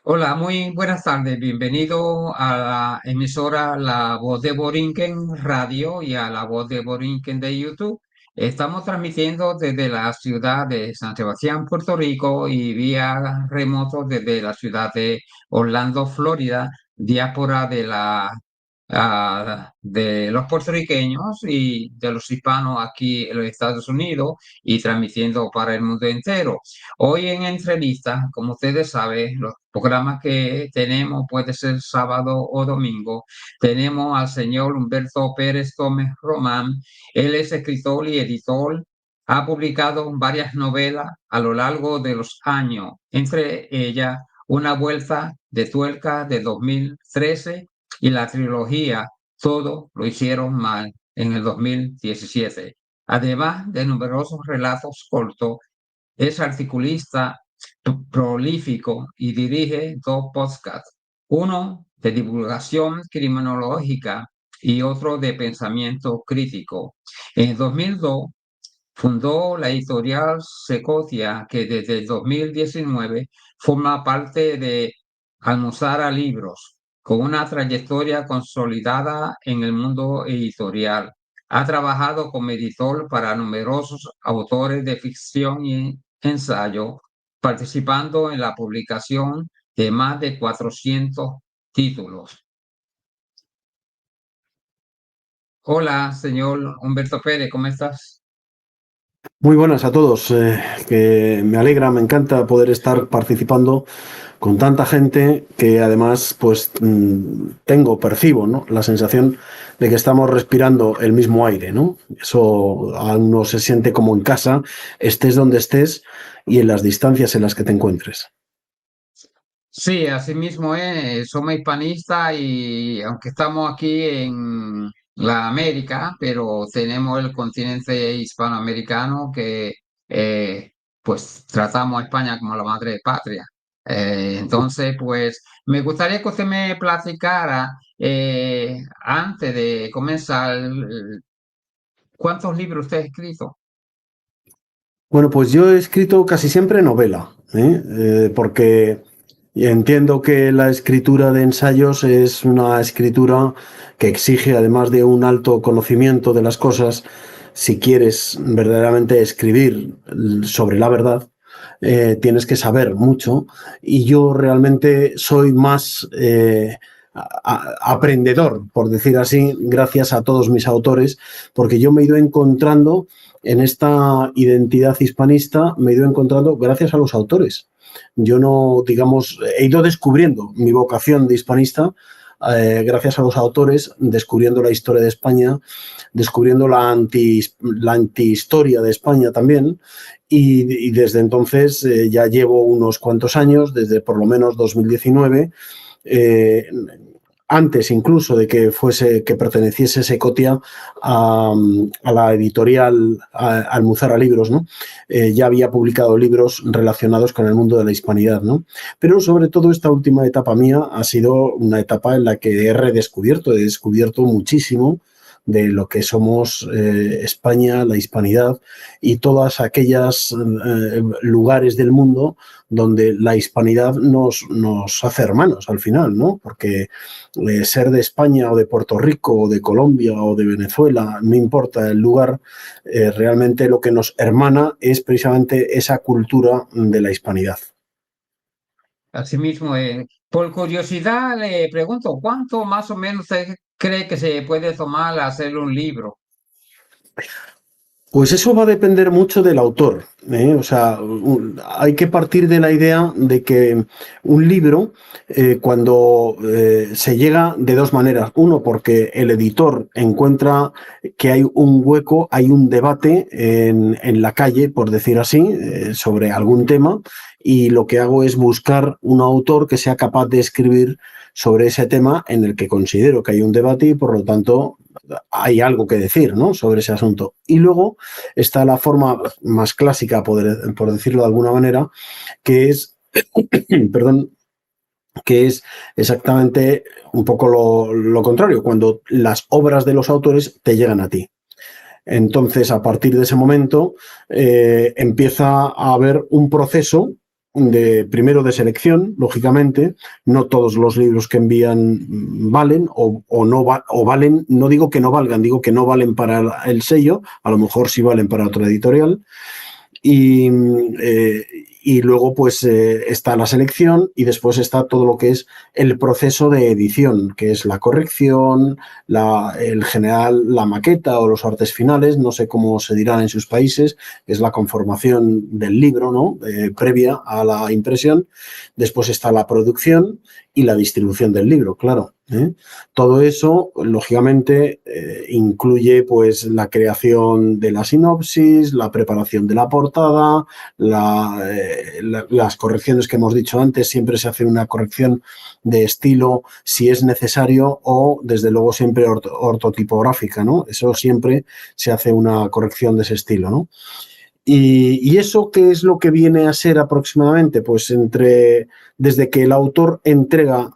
Hola, muy buenas tardes. Bienvenido a la emisora La Voz de Borinquen Radio y a La Voz de Borinquen de YouTube. Estamos transmitiendo desde la ciudad de San Sebastián, Puerto Rico, y vía remoto desde la ciudad de Orlando, Florida, diáspora de los puertorriqueños y de los hispanos aquí en los Estados Unidos y transmitiendo para el mundo entero. Hoy en entrevista, como ustedes saben, los programas que tenemos puede ser sábado o domingo. Tenemos al señor Humberto Pérez Gómez Román. Él es escritor y editor. Ha publicado varias novelas a lo largo de los años, entre ellas Una vuelta de tuerca de 2013 y la trilogía Todo lo hicieron mal en el 2017. Además de numerosos relatos cortos, es articulista prolífico y dirige dos podcasts, uno de divulgación criminológica y otro de pensamiento crítico. En el 2002 fundó la editorial Secotia, que desde el 2019 forma parte de Almuzara Libros, con una trayectoria consolidada en el mundo editorial. Ha trabajado como editor para numerosos autores de ficción y ensayo, participando en la publicación de más de 400 títulos. Hola, señor Humberto Pérez, ¿cómo estás? Muy buenas a todos, que me alegra, me encanta poder estar participando con tanta gente que además pues percibo, ¿no?, la sensación de que estamos respirando el mismo aire, ¿no? Eso a uno se siente como en casa, estés donde estés y en las distancias en las que te encuentres. Sí, así mismo es. Somos hispanistas y aunque estamos aquí en la América, pero tenemos el continente hispanoamericano que pues tratamos a España como la madre patria. Entonces, pues me gustaría que usted me platicara antes de comenzar, ¿cuántos libros usted ha escrito? Bueno, pues yo he escrito casi siempre novela, porque entiendo que la escritura de ensayos es una escritura que exige, además de un alto conocimiento de las cosas, si quieres verdaderamente escribir sobre la verdad, tienes que saber mucho y yo realmente soy más aprendedor, por decir así, gracias a todos mis autores, porque yo me he ido encontrando en esta identidad hispanista, me he ido encontrando gracias a los autores. Yo no, digamos, he ido descubriendo mi vocación de hispanista gracias a los autores, descubriendo la historia de España, descubriendo la antihistoria de España también, y desde entonces ya llevo unos cuantos años, desde por lo menos 2019, eh, antes incluso de que perteneciese Secotia a la editorial Almuzara Libros, ¿no? Ya había publicado libros relacionados con el mundo de la hispanidad, ¿no? Pero sobre todo esta última etapa mía ha sido una etapa en la que he descubierto muchísimo de lo que somos España, la hispanidad y todas aquellas lugares del mundo donde la hispanidad nos hace hermanos al final, ¿no? Porque ser de España o de Puerto Rico o de Colombia o de Venezuela, no importa el lugar, realmente lo que nos hermana es precisamente esa cultura de la hispanidad. Asimismo, por curiosidad le pregunto, ¿cuánto más o menos usted cree que se puede tomar hacer un libro? Pues eso va a depender mucho del autor, ¿eh? O sea, hay que partir de la idea de que un libro, cuando se llega de dos maneras. Uno, porque el editor encuentra que hay un hueco, hay un debate en la calle, por decir así, sobre algún tema, y lo que hago es buscar un autor que sea capaz de escribir sobre ese tema en el que considero que hay un debate y, por lo tanto, hay algo que decir, ¿no?, sobre ese asunto. Y luego está la forma más clásica, por decirlo de alguna manera, que es, perdón, que es exactamente un poco lo contrario, cuando las obras de los autores te llegan a ti. Entonces, a partir de ese momento, empieza a haber un proceso primero de selección, lógicamente. No todos los libros que envían valen o valen, no digo que no valgan, digo que no valen para el sello, a lo mejor sí valen para otra editorial. Y, y luego pues está la selección y después está todo lo que es el proceso de edición, que es la corrección, el general, la maqueta o los artes finales, no sé cómo se dirán en sus países, es la conformación del libro, ¿no? Previa a la impresión. Después está la producción y la distribución del libro, claro. Todo eso, lógicamente, incluye pues la creación de la sinopsis, la preparación de la portada, las correcciones que hemos dicho antes. Siempre se hace una corrección de estilo si es necesario o, desde luego, siempre ortotipográfica, ¿no? Eso siempre se hace una corrección de ese estilo, ¿no? ¿Y eso qué es lo que viene a ser aproximadamente? Pues desde que el autor entrega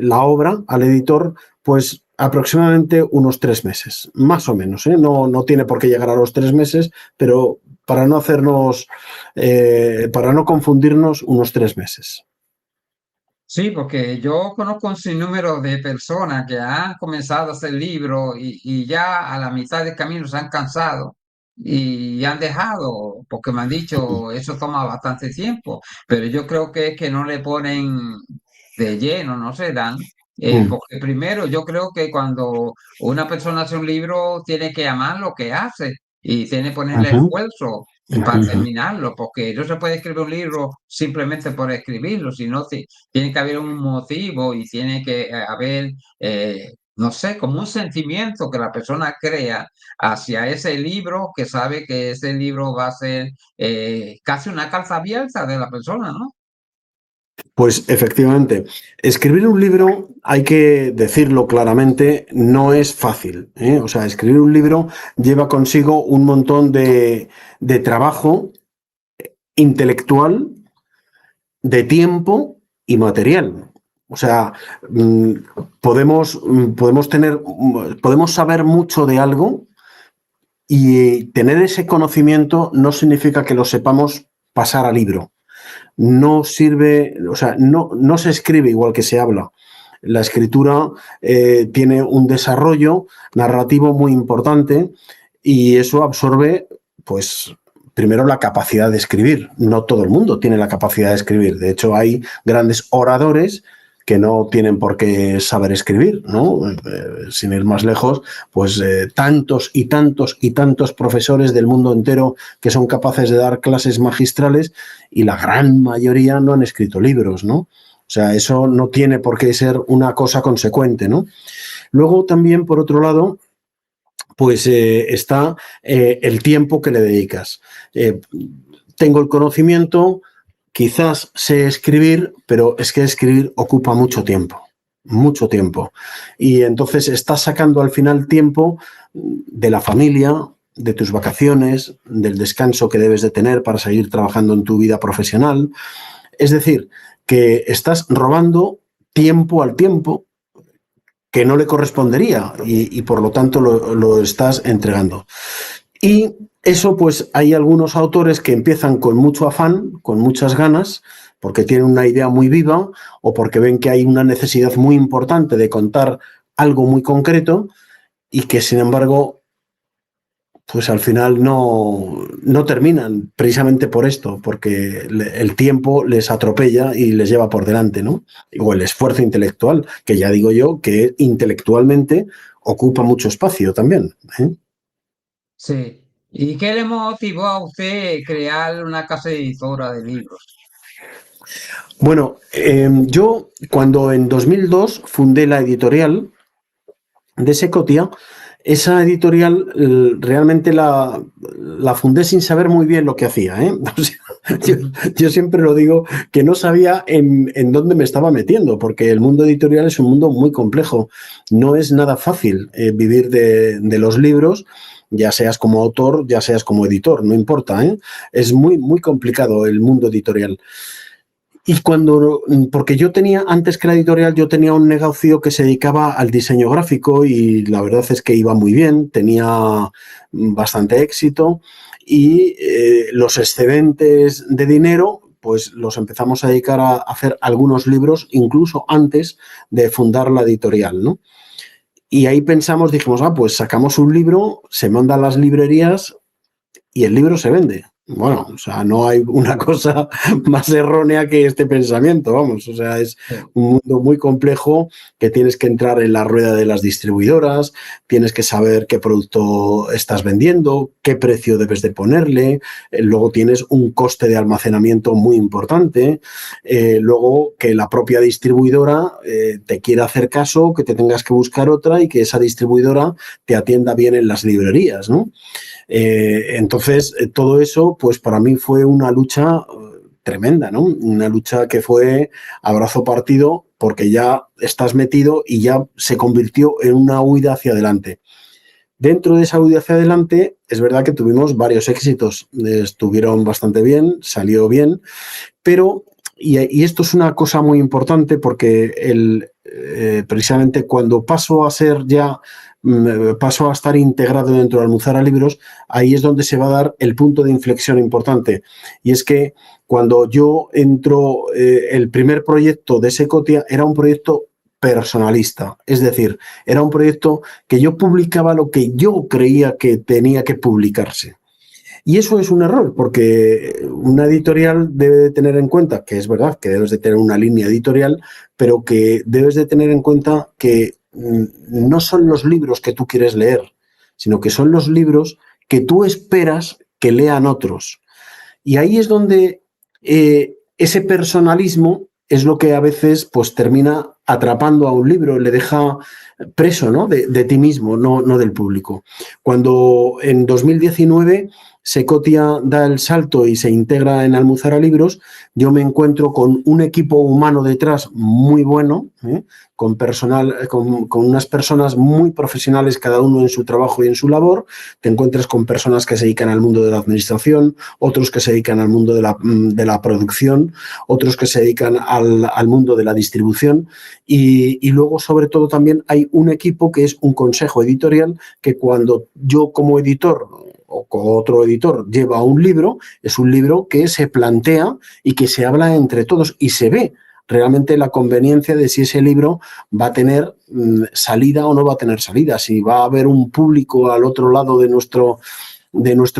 la obra al editor, pues aproximadamente unos 3 meses, más o menos, ¿eh? No tiene por qué llegar a los 3 meses, pero para para no confundirnos, unos 3 meses. Sí, porque yo conozco un sinnúmero de personas que han comenzado a hacer libros y ya a la mitad del camino se han cansado y han dejado, porque me han dicho, eso toma bastante tiempo, pero yo creo que es que no le ponen de lleno, no se dan, porque primero yo creo que cuando una persona hace un libro tiene que amar lo que hace y tiene que ponerle Ujú, esfuerzo para ujú. terminarlo, porque no se puede escribir un libro simplemente por escribirlo, sino tiene que haber un motivo y tiene que haber, no sé, como un sentimiento que la persona crea hacia ese libro, que sabe que ese libro va a ser casi una carta abierta de la persona, ¿no? Pues efectivamente, escribir un libro, hay que decirlo claramente, no es fácil, ¿eh? O sea, escribir un libro lleva consigo un montón de trabajo intelectual, de tiempo y material. O sea, mm, podemos saber mucho de algo y tener ese conocimiento no significa que lo sepamos pasar a libro. No sirve, o sea, no se escribe igual que se habla. La escritura tiene un desarrollo narrativo muy importante y eso absorbe, pues, primero la capacidad de escribir. No todo el mundo tiene la capacidad de escribir. De hecho, hay grandes oradores que no tienen por qué saber escribir, ¿no? Sin ir más lejos, pues tantos y tantos y tantos profesores del mundo entero que son capaces de dar clases magistrales y la gran mayoría no han escrito libros, ¿no? O sea, eso no tiene por qué ser una cosa consecuente, ¿no? Luego también, por otro lado, pues está el tiempo que le dedicas. Tengo el conocimiento, quizás sé escribir, pero es que escribir ocupa mucho tiempo. Y entonces estás sacando al final tiempo de la familia, de tus vacaciones, del descanso que debes de tener para seguir trabajando en tu vida profesional. Es decir, que estás robando tiempo al tiempo que no le correspondería y por lo tanto lo estás entregando. Y eso, pues hay algunos autores que empiezan con mucho afán, con muchas ganas, porque tienen una idea muy viva o porque ven que hay una necesidad muy importante de contar algo muy concreto y que, sin embargo, pues al final no terminan precisamente por esto, porque el tiempo les atropella y les lleva por delante, ¿no? O el esfuerzo intelectual, que ya digo yo que intelectualmente ocupa mucho espacio también, ¿eh? Sí. ¿Y qué le motivó a usted crear una casa editora de libros? Bueno, yo cuando en 2002 fundé la editorial de Secotia, esa editorial realmente la fundé sin saber muy bien lo que hacía, ¿eh? O sea, yo siempre lo digo que no sabía en dónde me estaba metiendo, porque el mundo editorial es un mundo muy complejo. No es nada fácil vivir de los libros, ya seas como autor, ya seas como editor, no importa, ¿eh? Es muy, muy complicado el mundo editorial. Y porque yo tenía, antes que la editorial, yo tenía un negocio que se dedicaba al diseño gráfico y la verdad es que iba muy bien, tenía bastante éxito y los excedentes de dinero pues los empezamos a dedicar a hacer algunos libros incluso antes de fundar la editorial, ¿no? Y ahí pensamos, dijimos, pues sacamos un libro, se manda a las librerías y el libro se vende. Bueno, o sea, no hay una cosa más errónea que este pensamiento, vamos, o sea, es un mundo muy complejo que tienes que entrar en la rueda de las distribuidoras, tienes que saber qué producto estás vendiendo, qué precio debes de ponerle, luego tienes un coste de almacenamiento muy importante, luego que la propia distribuidora te quiera hacer caso, que te tengas que buscar otra y que esa distribuidora te atienda bien en las librerías, ¿no? Entonces, todo eso, pues para mí fue una lucha tremenda, ¿no? Una lucha que fue a brazo partido porque ya estás metido y ya se convirtió en una huida hacia adelante. Dentro de esa huida hacia adelante, es verdad que tuvimos varios éxitos, estuvieron bastante bien, salió bien, pero, y esto es una cosa muy importante porque precisamente cuando paso a estar integrado dentro de Almuzara Libros, ahí es donde se va a dar el punto de inflexión importante. Y es que cuando yo entro, el primer proyecto de Secotia era un proyecto personalista, es decir, era un proyecto que yo publicaba lo que yo creía que tenía que publicarse. Y eso es un error, porque una editorial debe de tener en cuenta, que es verdad que debes de tener una línea editorial, pero que debes de tener en cuenta que no son los libros que tú quieres leer, sino que son los libros que tú esperas que lean otros. Y ahí es donde ese personalismo es lo que a veces pues termina atrapando a un libro, le deja preso, ¿no? de ti mismo, no del público. Cuando en 2019 Secotia da el salto y se integra en Almuzara Libros, yo me encuentro con un equipo humano detrás muy bueno, con unas personas muy profesionales, cada uno en su trabajo y en su labor. Te encuentras con personas que se dedican al mundo de la administración, otros que se dedican al mundo de la producción, otros que se dedican al mundo de la distribución y luego sobre todo también hay un equipo que es un consejo editorial que cuando yo como editor o otro editor lleva un libro, es un libro que se plantea y que se habla entre todos y se ve realmente la conveniencia de si ese libro va a tener salida o no va a tener salida, si va a haber un público al otro lado de nuestro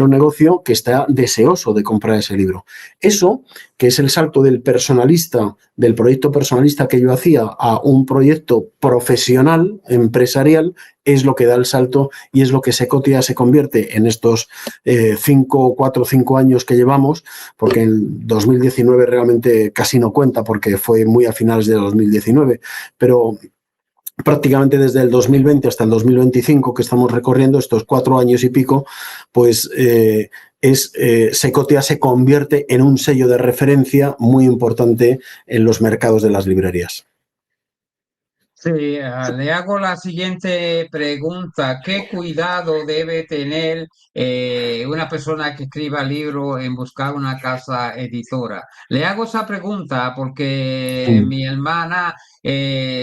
negocio que está deseoso de comprar ese libro. Eso, que es el salto del personalista, del proyecto personalista que yo hacía a un proyecto profesional, empresarial, es lo que da el salto y es lo que Secotia se convierte en estos 4 o 5 años que llevamos, porque en 2019 realmente casi no cuenta porque fue muy a finales de 2019, pero prácticamente desde el 2020 hasta el 2025 que estamos recorriendo, estos 4 años y pico, pues Secotia se convierte en un sello de referencia muy importante en los mercados de las librerías. Sí, le hago la siguiente pregunta. ¿Qué cuidado debe tener una persona que escriba libros en buscar una casa editora? Le hago esa pregunta porque mi hermana,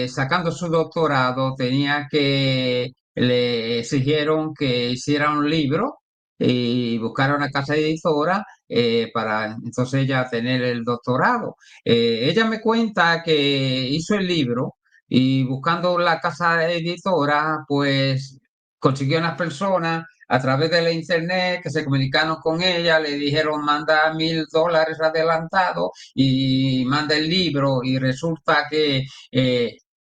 sacando su doctorado, le exigieron que hiciera un libro y buscara una casa editora para entonces ella tener el doctorado. Ella me cuenta que hizo el libro y buscando la casa editora, pues consiguió unas personas a través de la internet que se comunicaron con ella, le dijeron manda $1,000 adelantado y manda el libro y resulta que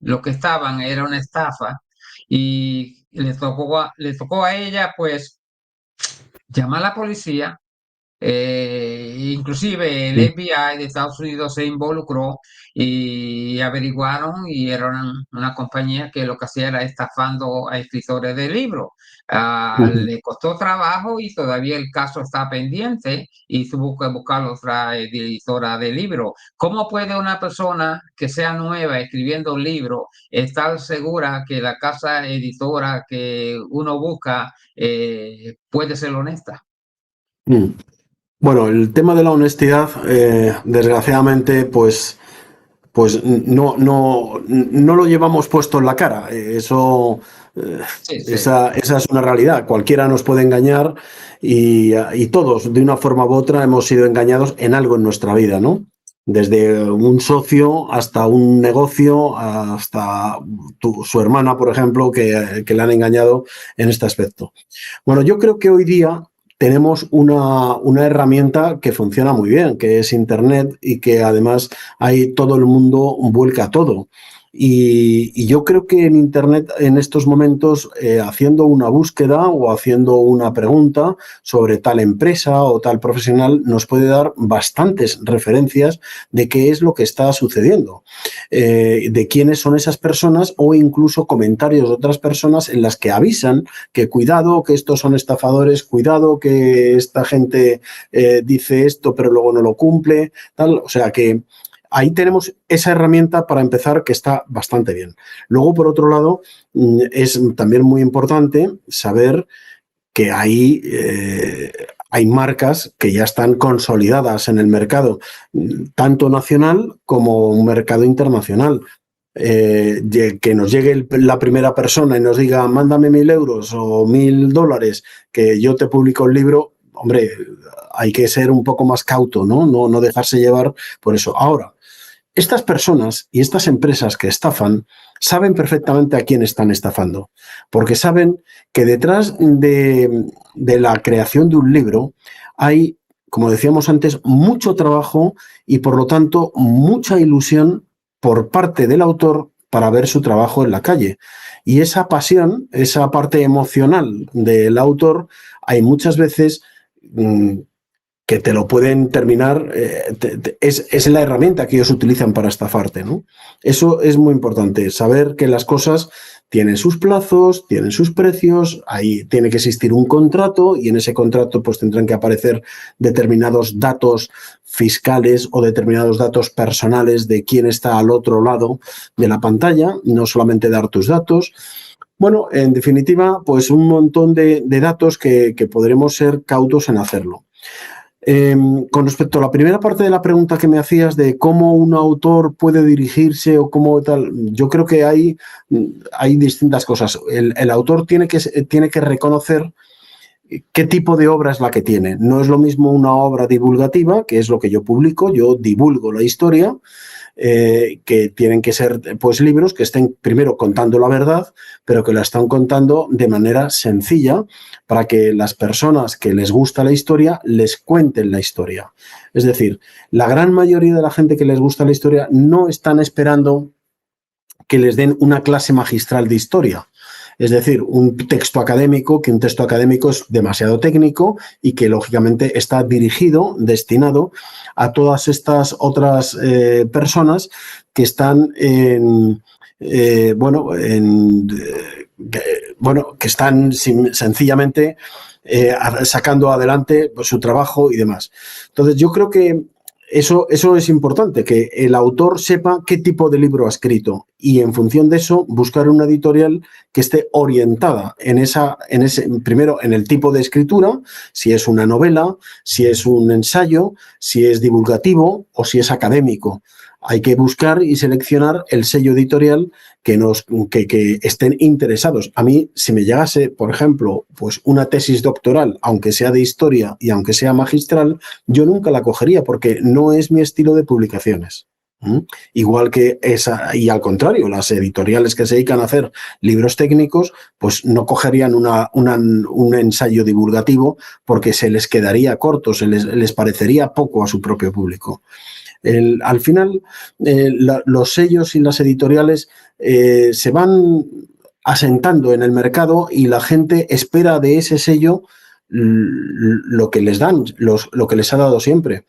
lo que estaban era una estafa y le tocó a ella pues llamar a la policía, inclusive el FBI de Estados Unidos se involucró y averiguaron y era una compañía que lo que hacía era estafando a escritores de libros. Le costó trabajo y todavía el caso está pendiente y tuvo que buscar otra editora de libros. ¿Cómo puede una persona que sea nueva escribiendo un libro estar segura que la casa editora que uno busca puede ser honesta? Bueno, el tema de la honestidad, desgraciadamente, pues no lo llevamos puesto en la cara. Eso Sí, sí. Esa es una realidad. Cualquiera nos puede engañar y todos, de una forma u otra, hemos sido engañados en algo en nuestra vida, ¿no? Desde un socio hasta un negocio, hasta su hermana, por ejemplo, que le han engañado en este aspecto. Bueno, yo creo que hoy día tenemos una herramienta que funciona muy bien, que es Internet y que además ahí todo el mundo vuelca todo. Y yo creo que en Internet en estos momentos, haciendo una búsqueda o haciendo una pregunta sobre tal empresa o tal profesional, nos puede dar bastantes referencias de qué es lo que está sucediendo, de quiénes son esas personas o incluso comentarios de otras personas en las que avisan que cuidado, que estos son estafadores, cuidado, que esta gente dice esto pero luego no lo cumple, tal. O sea que ahí tenemos esa herramienta para empezar que está bastante bien. Luego, por otro lado, es también muy importante saber que hay marcas que ya están consolidadas en el mercado, tanto nacional como un mercado internacional. Que nos llegue la primera persona y nos diga, mándame 1.000 euros o $1.000, que yo te publico el libro, hombre, hay que ser un poco más cauto, ¿no? No dejarse llevar por eso. Ahora, estas personas y estas empresas que estafan saben perfectamente a quién están estafando, porque saben que detrás de la creación de un libro hay, como decíamos antes, mucho trabajo y por lo tanto mucha ilusión por parte del autor para ver su trabajo en la calle. Y esa pasión, esa parte emocional del autor, hay muchas veces que te lo pueden terminar, es la herramienta que ellos utilizan para estafarte, ¿no? Eso es muy importante, saber que las cosas tienen sus plazos, tienen sus precios, ahí tiene que existir un contrato y en ese contrato pues tendrán que aparecer determinados datos fiscales o determinados datos personales de quién está al otro lado de la pantalla, no solamente dar tus datos. Bueno, en definitiva, pues un montón de datos que podremos ser cautos en hacerlo. Con respecto a la primera parte de la pregunta que me hacías de cómo un autor puede dirigirse o cómo tal, yo creo que hay distintas cosas. El autor tiene que reconocer qué tipo de obra es la que tiene. No es lo mismo una obra divulgativa, que es lo que yo publico, yo divulgo la historia, que tienen que ser pues libros que estén primero contando la verdad, pero que la están contando de manera sencilla para que las personas que les gusta la historia les cuenten la historia. Es decir, la gran mayoría de la gente que les gusta la historia no están esperando que les den una clase magistral de historia. Es decir, un texto académico, que un texto académico es demasiado técnico y que lógicamente está dirigido, destinado a todas estas otras personas que están que están sencillamente sacando adelante pues, su trabajo y demás. Entonces, yo creo que eso es importante, que el autor sepa qué tipo de libro ha escrito y en función de eso buscar una editorial que esté orientada primero en el tipo de escritura, si es una novela, si es un ensayo, si es divulgativo o si es académico. Hay que buscar y seleccionar el sello editorial que estén interesados. A mí, si me llegase, por ejemplo, pues una tesis doctoral, aunque sea de historia y aunque sea magistral, yo nunca la cogería porque no es mi estilo de publicaciones. Igual que esa, y al contrario, las editoriales que se dedican a hacer libros técnicos, pues no cogerían un ensayo divulgativo porque se les quedaría corto, les parecería poco a su propio público. Al final, los sellos y las editoriales se van asentando en el mercado y la gente espera de ese sello lo que les dan, lo que les ha dado siempre.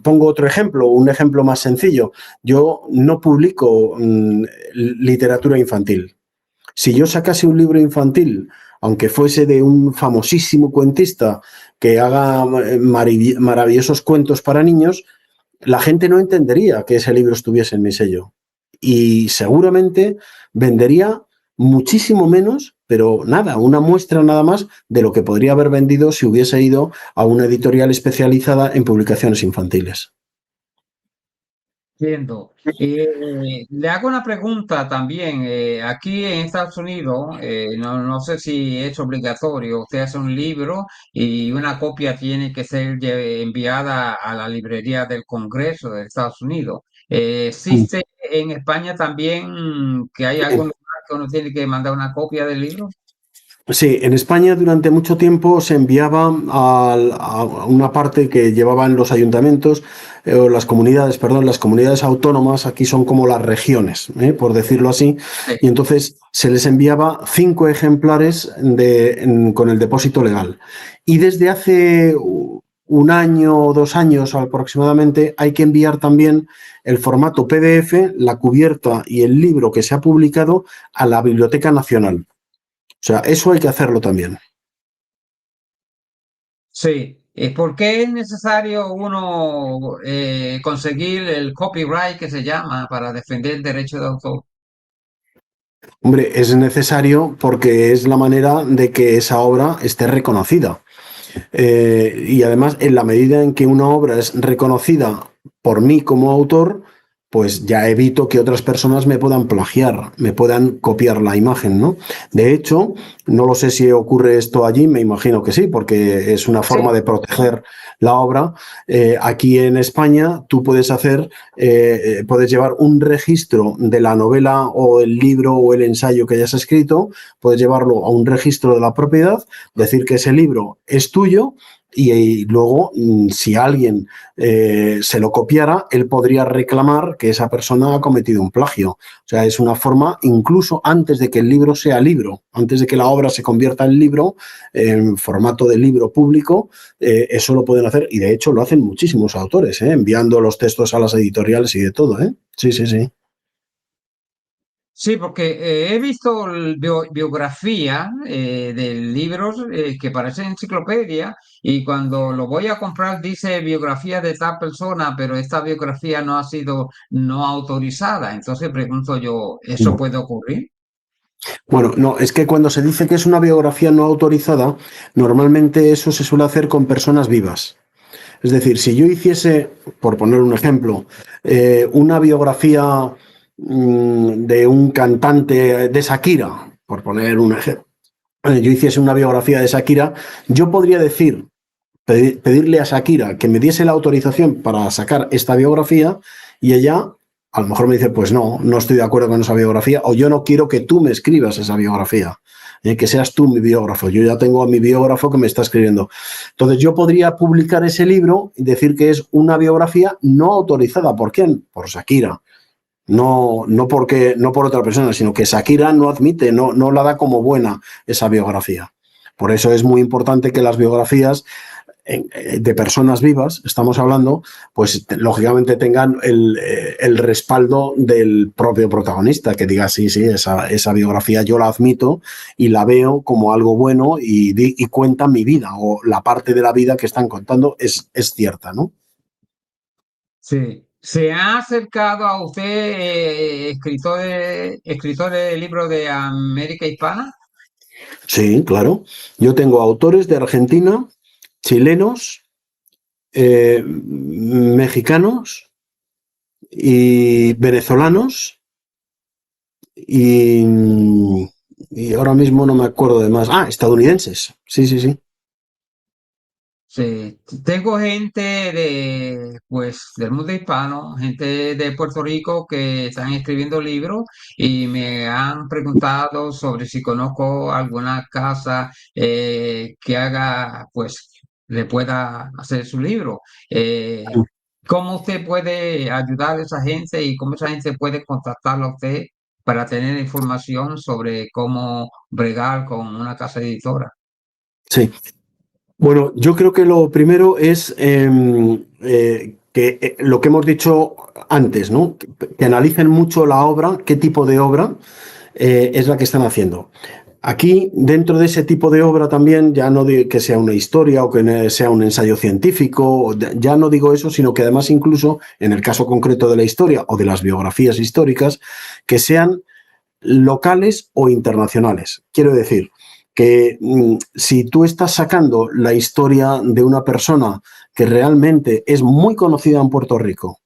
Pongo otro ejemplo, un ejemplo más sencillo. Yo no publico literatura infantil. Si yo sacase un libro infantil, aunque fuese de un famosísimo cuentista que haga maravillosos cuentos para niños, la gente no entendería que ese libro estuviese en mi sello. Y seguramente vendería muchísimo menos, pero nada, una muestra nada más de lo que podría haber vendido si hubiese ido a una editorial especializada en publicaciones infantiles. Entiendo. Le hago una pregunta también. Aquí en Estados Unidos, no sé si es obligatorio, usted hace un libro y una copia tiene que ser enviada a la librería del Congreso de Estados Unidos. ¿Existe en España también que hay algún lugar que uno tiene que mandar una copia del libro? Sí, en España durante mucho tiempo se enviaba a una parte que llevaban los ayuntamientos, o las comunidades, perdón, las comunidades autónomas, aquí son como las regiones, por decirlo así, Sí. y entonces se les enviaba 5 ejemplares con el depósito legal. Y desde hace un año o 2 años aproximadamente hay que enviar también el formato PDF, la cubierta y el libro que se ha publicado a la Biblioteca Nacional. O sea, eso hay que hacerlo también. Sí, ¿por qué es necesario uno conseguir el copyright que se llama para defender el derecho de autor? Hombre, es necesario porque es la manera de que esa obra esté reconocida. Y además, en la medida en que una obra es reconocida por mí como autor, pues ya evito que otras personas me puedan plagiar, me puedan copiar la imagen, ¿no? De hecho, no lo sé si ocurre esto allí, me imagino que sí, porque es una Sí, forma de proteger la obra. Aquí en España tú puedes llevar un registro de la novela o el libro o el ensayo que hayas escrito, puedes llevarlo a un registro de la propiedad, decir que ese libro es tuyo y luego, si alguien se lo copiara, él podría reclamar que esa persona ha cometido un plagio. O sea, es una forma, incluso antes de que el libro sea libro, antes de que la obra se convierta en libro, en formato de libro público, eso lo pueden hacer y de hecho lo hacen muchísimos autores, enviando los textos a las editoriales y de todo. Sí, sí, sí. sí, porque he visto biografía de libros que parecen enciclopedia y cuando lo voy a comprar dice biografía de tal persona, pero esta biografía no ha sido no autorizada. Entonces pregunto yo, ¿eso No. puede ocurrir? Bueno, no, es que cuando se dice que es una biografía no autorizada, normalmente eso se suele hacer con personas vivas. Es decir, si yo hiciese, por poner un ejemplo, una biografía de un cantante de Shakira, por poner un ejemplo, yo hiciese una biografía de Shakira, yo podría decir, pedirle a Shakira que me diese la autorización para sacar esta biografía y ella a lo mejor me dice, pues no, no estoy de acuerdo con esa biografía o yo no quiero que tú me escribas esa biografía, que seas tú mi biógrafo. Yo ya tengo a mi biógrafo que me está escribiendo. Entonces yo podría publicar ese libro y decir que es una biografía no autorizada. ¿Por quién? Por Shakira. No, no por otra persona, sino que Shakira no admite, no la da como buena esa biografía. Por eso es muy importante que las biografías de personas vivas, estamos hablando, pues lógicamente tengan el respaldo del propio protagonista, que diga, sí, sí, esa biografía yo la admito y la veo como algo bueno y cuenta mi vida o la parte de la vida que están contando es cierta, ¿no? Sí. ¿Se ha acercado a usted escritores de libros de América Hispana? Sí, claro. Yo tengo autores de Argentina, chilenos, mexicanos y venezolanos y, y ahora mismo no me acuerdo de más. Ah, estadounidenses. Sí, sí, sí. Sí, tengo gente pues, del mundo hispano, gente de Puerto Rico que están escribiendo libros y me han preguntado sobre si conozco alguna casa que haga, pues, le pueda hacer su libro. Eh, ¿Cómo usted puede ayudar a esa gente y cómo esa gente puede contactarlo a usted para tener información sobre cómo bregar con una casa editora? Sí. Bueno, yo creo que lo primero es que lo que hemos dicho antes, ¿no? Que analicen mucho la obra, qué tipo de obra es la que están haciendo. Aquí, dentro de ese tipo de obra también, ya no digo que sea una historia o que sea un ensayo científico, ya no digo eso, sino que además incluso, en el caso concreto de la historia o de las biografías históricas, que sean locales o internacionales. Quiero decir que si tú estás sacando la historia de una persona que realmente es muy conocida en Puerto Rico,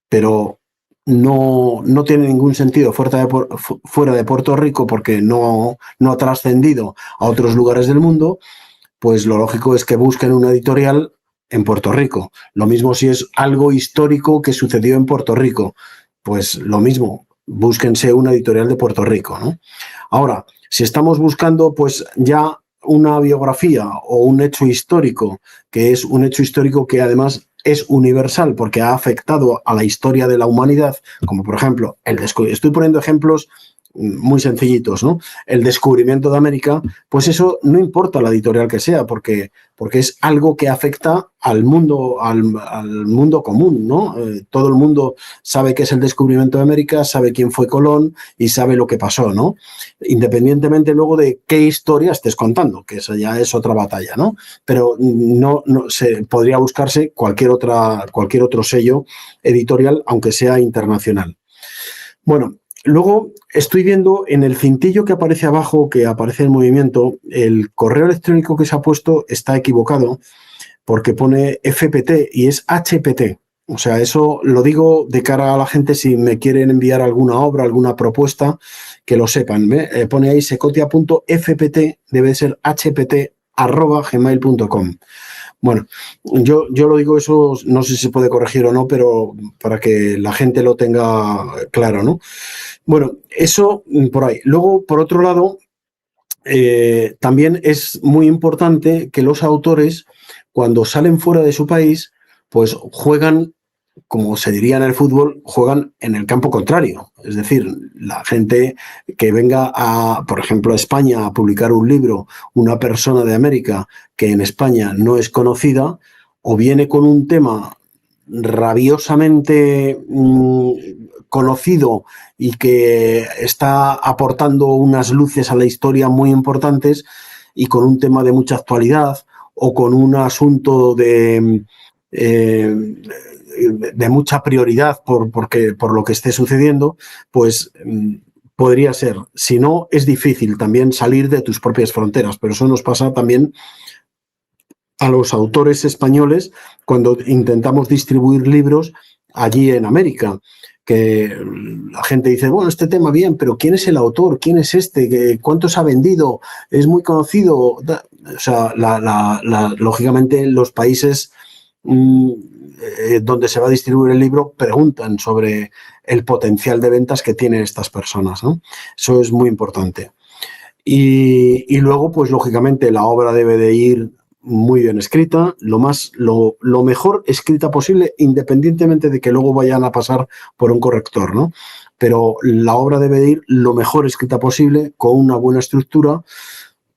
pero no tiene ningún sentido fuera de Puerto Rico porque no ha trascendido a otros lugares del mundo, pues lo lógico es que busquen una editorial en Puerto Rico. Lo mismo si es algo histórico que sucedió en Puerto Rico, pues lo mismo, búsquense una editorial de Puerto Rico, ¿no? Ahora, si estamos buscando pues ya una biografía o un hecho histórico, que es un hecho histórico que además es universal porque ha afectado a la historia de la humanidad, como por ejemplo, estoy poniendo ejemplos muy sencillitos, ¿no? El descubrimiento de América, pues eso no importa la editorial que sea, porque es algo que afecta al mundo común, ¿no? Todo el mundo sabe qué es el descubrimiento de América, sabe quién fue Colón y sabe lo que pasó, ¿no? Independientemente luego de qué historia estés contando, que esa ya es otra batalla, ¿no? Pero no se podría buscarse cualquier otro sello editorial, aunque sea internacional. Bueno, luego estoy viendo en el cintillo que aparece abajo, que aparece en movimiento, el correo electrónico que se ha puesto está equivocado porque pone FPT y es HPT. O sea, eso lo digo de cara a la gente si me quieren enviar alguna obra, alguna propuesta, que lo sepan. Pone ahí secotia.fpt, debe ser hpt@gmail.com. Bueno, yo lo digo eso, no sé si se puede corregir o no, pero para que la gente lo tenga claro, ¿no? Bueno, eso por ahí. Luego, por otro lado, también es muy importante que los autores, cuando salen fuera de su país, pues juegan, como se diría en el fútbol, juegan en el campo contrario. Es decir, la gente que venga por ejemplo, a España a publicar un libro, una persona de América que en España no es conocida, o viene con un tema rabiosamente conocido y que está aportando unas luces a la historia muy importantes y con un tema de mucha actualidad o con un asunto de mucha prioridad por lo que esté sucediendo, pues podría ser. Si no, es difícil también salir de tus propias fronteras, pero eso nos pasa también a los autores españoles cuando intentamos distribuir libros allí en América, que la gente dice, bueno, este tema bien, pero ¿quién es el autor? ¿Quién es este? ¿Cuántos ha vendido? ¿Es muy conocido? O sea, lógicamente los países donde se va a distribuir el libro preguntan sobre el potencial de ventas que tienen estas personas, ¿no? Eso es muy importante. Y luego, pues lógicamente, la obra debe de ir muy bien escrita, lo mejor escrita posible, independientemente de que luego vayan a pasar por un corrector, ¿no? Pero la obra debe de ir lo mejor escrita posible, con una buena estructura,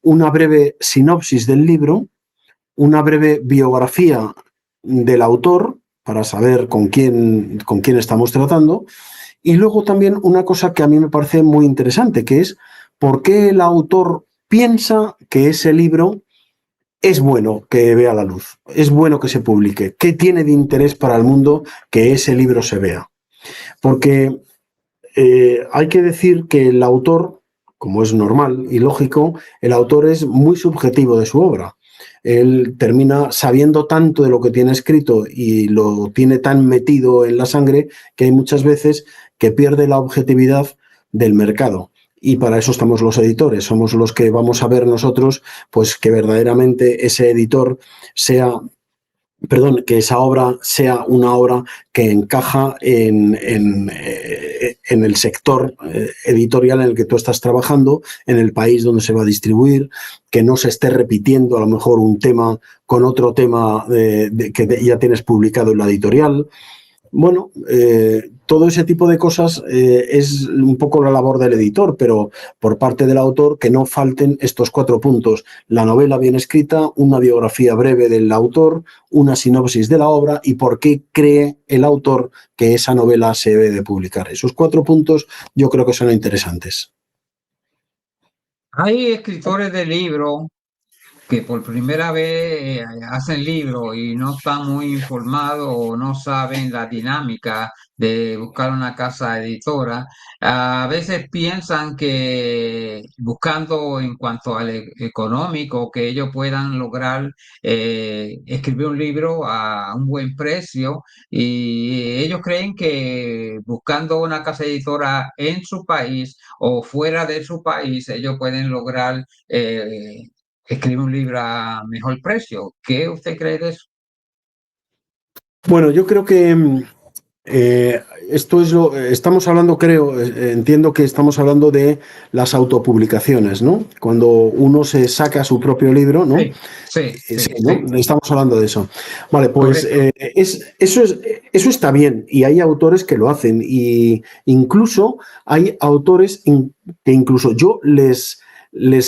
una breve sinopsis del libro, una breve biografía del autor para saber con quién estamos tratando, y luego también una cosa que a mí me parece muy interesante, que es por qué el autor piensa que ese libro es bueno que vea la luz, es bueno que se publique, qué tiene de interés para el mundo que ese libro se vea. Porque hay que decir que el autor, como es normal y lógico, el autor es muy subjetivo de su obra. Él termina sabiendo tanto de lo que tiene escrito y lo tiene tan metido en la sangre que hay muchas veces que pierde la objetividad del mercado. Y para eso estamos los editores, somos los que vamos a ver nosotros, pues que verdaderamente ese editor que esa obra sea una obra que encaja en el sector editorial en el que tú estás trabajando, en el país donde se va a distribuir, que no se esté repitiendo a lo mejor un tema con otro tema que ya tienes publicado en la editorial. Bueno, todo ese tipo de cosas es un poco la labor del editor, pero por parte del autor que no falten estos 4 puntos. La novela bien escrita, una biografía breve del autor, una sinopsis de la obra y por qué cree el autor que esa novela se debe de publicar. Esos 4 puntos yo creo que son interesantes. Hay escritores de libros que por primera vez hacen libros y no están muy informados o no saben la dinámica de buscar una casa editora, a veces piensan que buscando en cuanto al económico, que ellos puedan lograr escribir un libro a un buen precio y ellos creen que buscando una casa editora en su país o fuera de su país, ellos pueden lograr escribir un libro a mejor precio. ¿Qué usted cree de eso? Bueno, yo creo que eh, esto es lo. Estamos hablando, creo, entiendo que estamos hablando de las autopublicaciones, ¿no? Cuando uno se saca su propio libro, ¿no? Sí, sí, Sí, sí, ¿no? sí, Estamos hablando de eso. Vale, pues correcto. eso está bien y hay autores que lo hacen y incluso hay autores que incluso yo les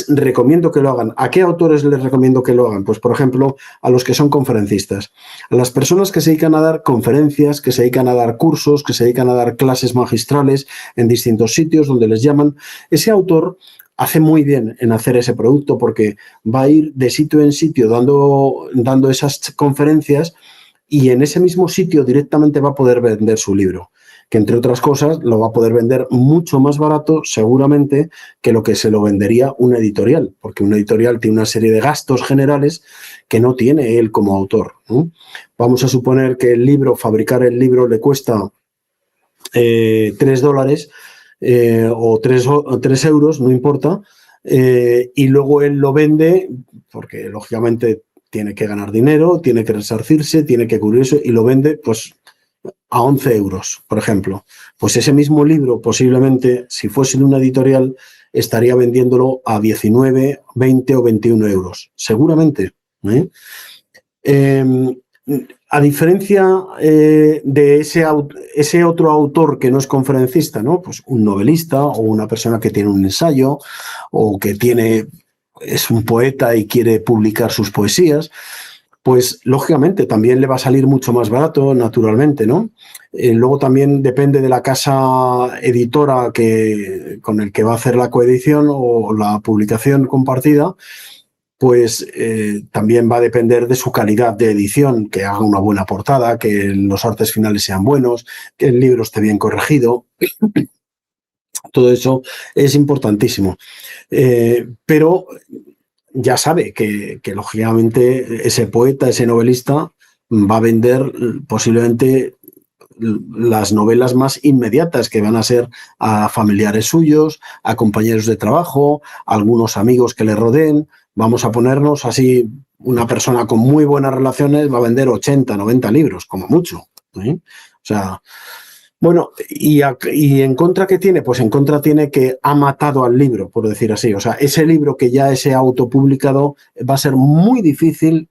recomiendo que lo hagan. ¿A qué autores les recomiendo que lo hagan? Pues, por ejemplo, a los que son conferencistas, a las personas que se dedican a dar conferencias, que se dedican a dar cursos, que se dedican a dar clases magistrales en distintos sitios donde les llaman. Ese autor hace muy bien en hacer ese producto porque va a ir de sitio en sitio dando esas conferencias y en ese mismo sitio directamente va a poder vender su libro, que entre otras cosas lo va a poder vender mucho más barato seguramente que lo que se lo vendería una editorial, porque una editorial tiene una serie de gastos generales que no tiene él como autor, ¿no? Vamos a suponer que el libro, fabricar el libro le cuesta $3 o 3 euros, no importa, y luego él lo vende porque lógicamente tiene que ganar dinero, tiene que resarcirse, tiene que cubrirse y lo vende pues a 11 euros, por ejemplo. Pues ese mismo libro posiblemente, si fuese en una editorial, estaría vendiéndolo a 19, 20 o 21 euros, seguramente. ¿Eh? Eh, a diferencia de ese otro autor que no es conferencista, ¿no? Pues un novelista o una persona que tiene un ensayo o que es un poeta y quiere publicar sus poesías, pues lógicamente también le va a salir mucho más barato, naturalmente, ¿no? Luego también depende de la casa editora con el que va a hacer la coedición o la publicación compartida, pues también va a depender de su calidad de edición, que haga una buena portada, que los artes finales sean buenos, que el libro esté bien corregido. Todo eso es importantísimo. Pero ya sabe que, lógicamente, ese poeta, ese novelista, va a vender posiblemente las novelas más inmediatas que van a ser a familiares suyos, a compañeros de trabajo, a algunos amigos que le rodeen. Vamos a ponernos así, una persona con muy buenas relaciones va a vender 80, 90 libros, como mucho. ¿Eh? O sea, bueno, y en contra que tiene, pues en contra tiene que ha matado al libro, por decir así. O sea, ese libro que ya ese autopublicado va a ser muy difícil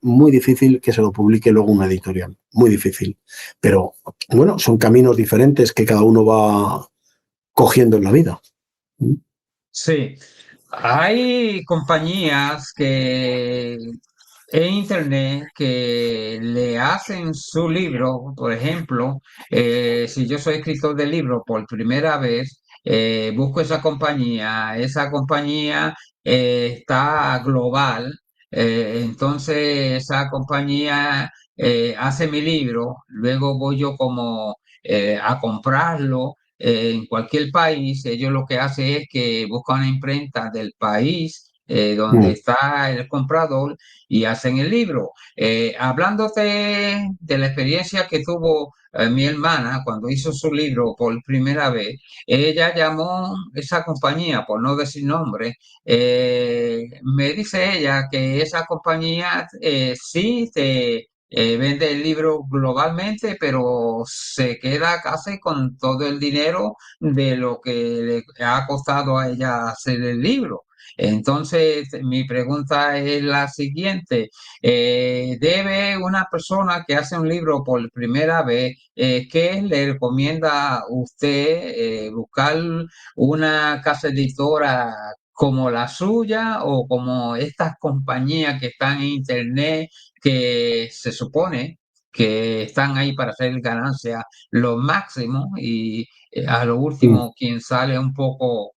que se lo publique luego una editorial. Muy difícil. Pero bueno, son caminos diferentes que cada uno va cogiendo en la vida. Sí, hay compañías que en internet que le hacen su libro, por ejemplo, si yo soy escritor de libro por primera vez, busco esa compañía está global, entonces esa compañía hace mi libro, luego voy yo como a comprarlo en cualquier país. Ellos lo que hacen es que buscan una imprenta del país donde Mm, está el comprador y hacen el libro. Hablándote de la experiencia que tuvo mi hermana cuando hizo su libro por primera vez, ella llamó esa compañía, por no decir nombre, me dice ella que esa compañía sí te vende el libro globalmente, pero se queda casi con todo el dinero de lo que le ha costado a ella hacer el libro. Entonces, mi pregunta es la siguiente. ¿Debe una persona que hace un libro por primera vez, qué le recomienda a usted buscar una casa editora como la suya o como estas compañías que están en internet que se supone que están ahí para hacer ganancia lo máximo y a lo mm. último quien sale un poco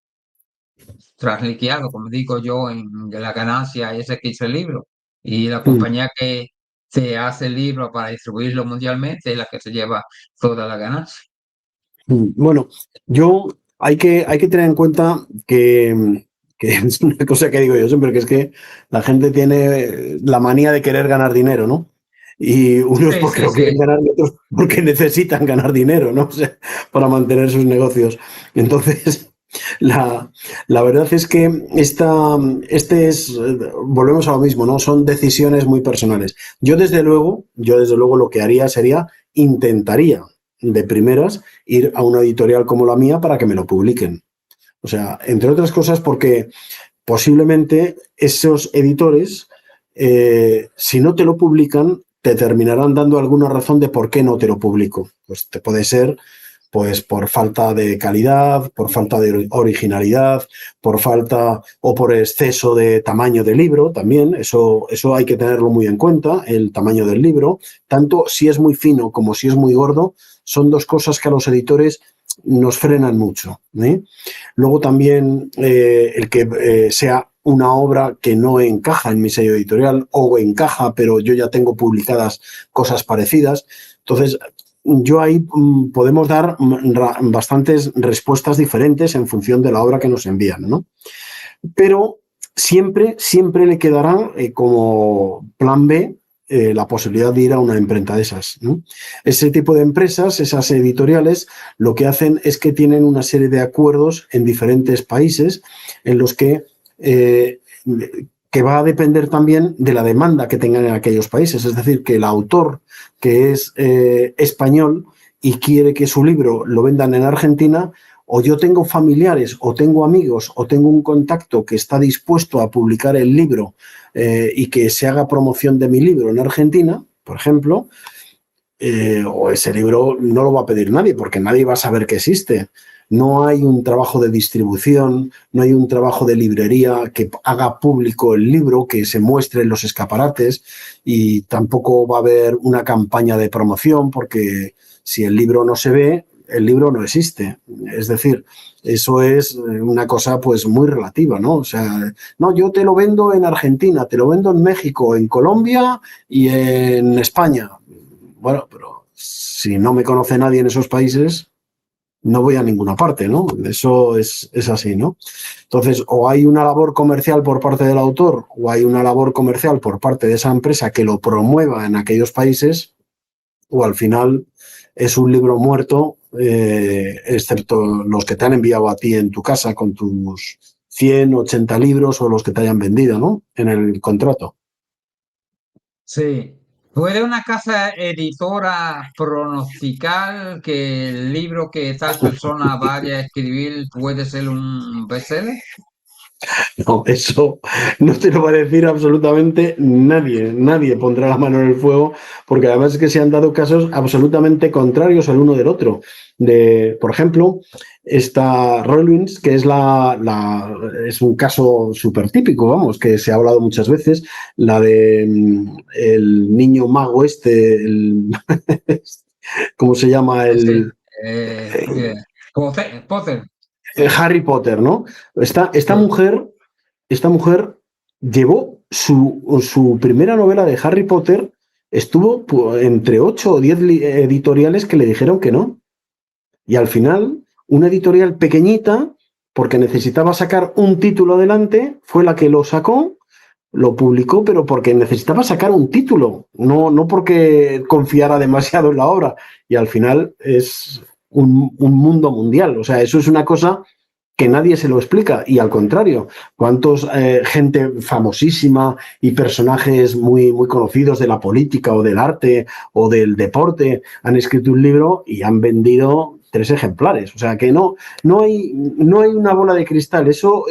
trasliqueado, como digo yo, en la ganancia ese que hizo el libro? y la Mm, compañía que te hace el libro para distribuirlo mundialmente es la que se lleva toda la ganancia. Bueno, yo hay que tener en cuenta que es una cosa que digo yo siempre, que es que la gente tiene la manía de querer ganar dinero, ¿no? Y unos Sí, porque sí, lo quieren sí. ganar y otros porque necesitan ganar dinero, ¿no? O sea, para mantener sus negocios. Entonces, la, la verdad es que volvemos a lo mismo, ¿no? Son decisiones muy personales. Yo desde luego lo que haría sería, intentaría de primeras ir a una editorial como la mía para que me lo publiquen. O sea, entre otras cosas porque posiblemente esos editores, si no te lo publican, te terminarán dando alguna razón de por qué no te lo publico. Pues te puede ser pues por falta de calidad, por falta de originalidad, por falta o por exceso de tamaño del libro también. Eso hay que tenerlo muy en cuenta, el tamaño del libro. Tanto si es muy fino como si es muy gordo, son dos cosas que a los editores nos frenan mucho. ¿Eh? Luego también el que sea una obra que no encaja en mi sello editorial o encaja, pero yo ya tengo publicadas cosas parecidas. Entonces, yo ahí podemos dar bastantes respuestas diferentes en función de la obra que nos envían, ¿no? Pero siempre le quedará como plan B la posibilidad de ir a una imprenta de esas, ¿no? Ese tipo de empresas, esas editoriales, lo que hacen es que tienen una serie de acuerdos en diferentes países en los eh, que va a depender también de la demanda que tengan en aquellos países. Es decir, que el autor que es español y quiere que su libro lo vendan en Argentina, o yo tengo familiares, o tengo amigos, o tengo un contacto que está dispuesto a publicar el libro y que se haga promoción de mi libro en Argentina, por ejemplo, o ese libro no lo va a pedir nadie, porque nadie va a saber que existe. No hay un trabajo de distribución, no hay un trabajo de librería que haga público el libro, que se muestre en los escaparates, y tampoco va a haber una campaña de promoción, porque si el libro no se ve, el libro no existe. Es decir, eso es una cosa pues muy relativa, ¿no? O sea, no, yo te lo vendo en Argentina, te lo vendo en México, en Colombia y en España. Bueno, pero si no me conoce nadie en esos países, no voy a ninguna parte, ¿no? Eso es así, ¿no? Entonces, o hay una labor comercial por parte del autor, o hay una labor comercial por parte de esa empresa que lo promueva en aquellos países, o al final es un libro muerto, excepto los que te han enviado a ti en tu casa con tus 180 libros o los que te hayan vendido, ¿no? En el contrato. Sí. ¿Puede una casa editora pronosticar que el libro que tal persona vaya a escribir puede ser un bestseller? No, eso no te lo va a decir absolutamente nadie. Nadie pondrá la mano en el fuego, porque además es que se han dado casos absolutamente contrarios el uno del otro. Por ejemplo, esta Rollins, que es un caso súper típico, vamos, que se ha hablado muchas veces, la de el niño mago ¿cómo se llama? Sí. Potter, Potter. Harry Potter, ¿no? Esta Sí. mujer esta mujer llevó su primera novela de Harry Potter, estuvo entre 8 o 10 editoriales que le dijeron que no. Y al final, una editorial pequeñita, porque necesitaba sacar un título adelante, fue la que lo sacó, lo publicó, pero porque necesitaba sacar un título, no porque confiara demasiado en la obra. Y al final es un mundo mundial. O sea, eso es una cosa que nadie se lo explica, y al contrario, cuántos gente famosísima y personajes muy conocidos de la política o del arte o del deporte han escrito un libro y han vendido 3 ejemplares. O sea que no hay una bola de cristal. Eso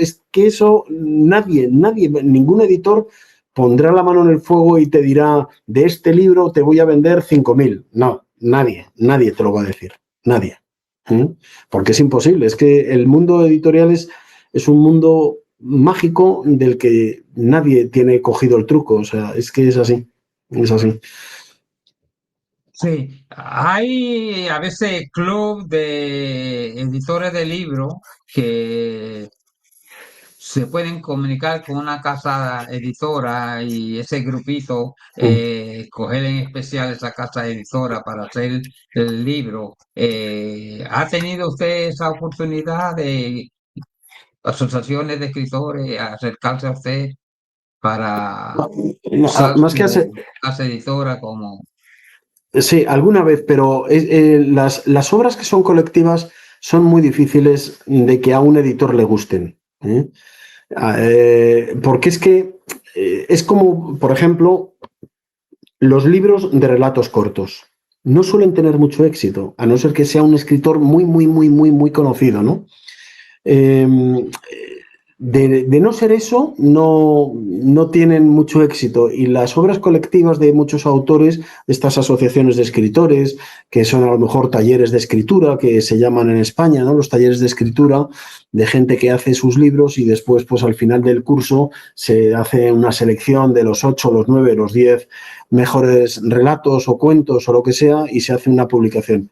nadie, ningún editor pondrá la mano en el fuego y te dirá, de este libro te voy a vender 5.000. No, nadie te lo va a decir, nadie. ¿Mm? Porque es imposible. Es que el mundo editorial es un mundo mágico del que nadie tiene cogido el truco. O sea, es que es así. Es así. Sí, hay a veces club de editores de libros que se pueden comunicar con una casa editora y ese grupito Mm. coger en especial esa casa editora para hacer el libro. ¿Ha tenido usted esa oportunidad de asociaciones de escritores acercarse a usted para usar Más que su casa editora como... sí, alguna vez, pero las obras que son colectivas son muy difíciles de que a un editor le gusten. ¿Eh? Porque es que es como, por ejemplo, los libros de relatos cortos. No suelen tener mucho éxito, a no ser que sea un escritor muy, muy, muy, muy, muy conocido, ¿no? Eh, de no ser eso, no tienen mucho éxito. Y las obras colectivas de muchos autores, estas asociaciones de escritores, que son a lo mejor talleres de escritura, que se llaman en España, ¿no? Los talleres de escritura de gente que hace sus libros y después, pues al final del curso, se hace una selección de los 8, los 9, los 10 mejores relatos o cuentos o lo que sea y se hace una publicación.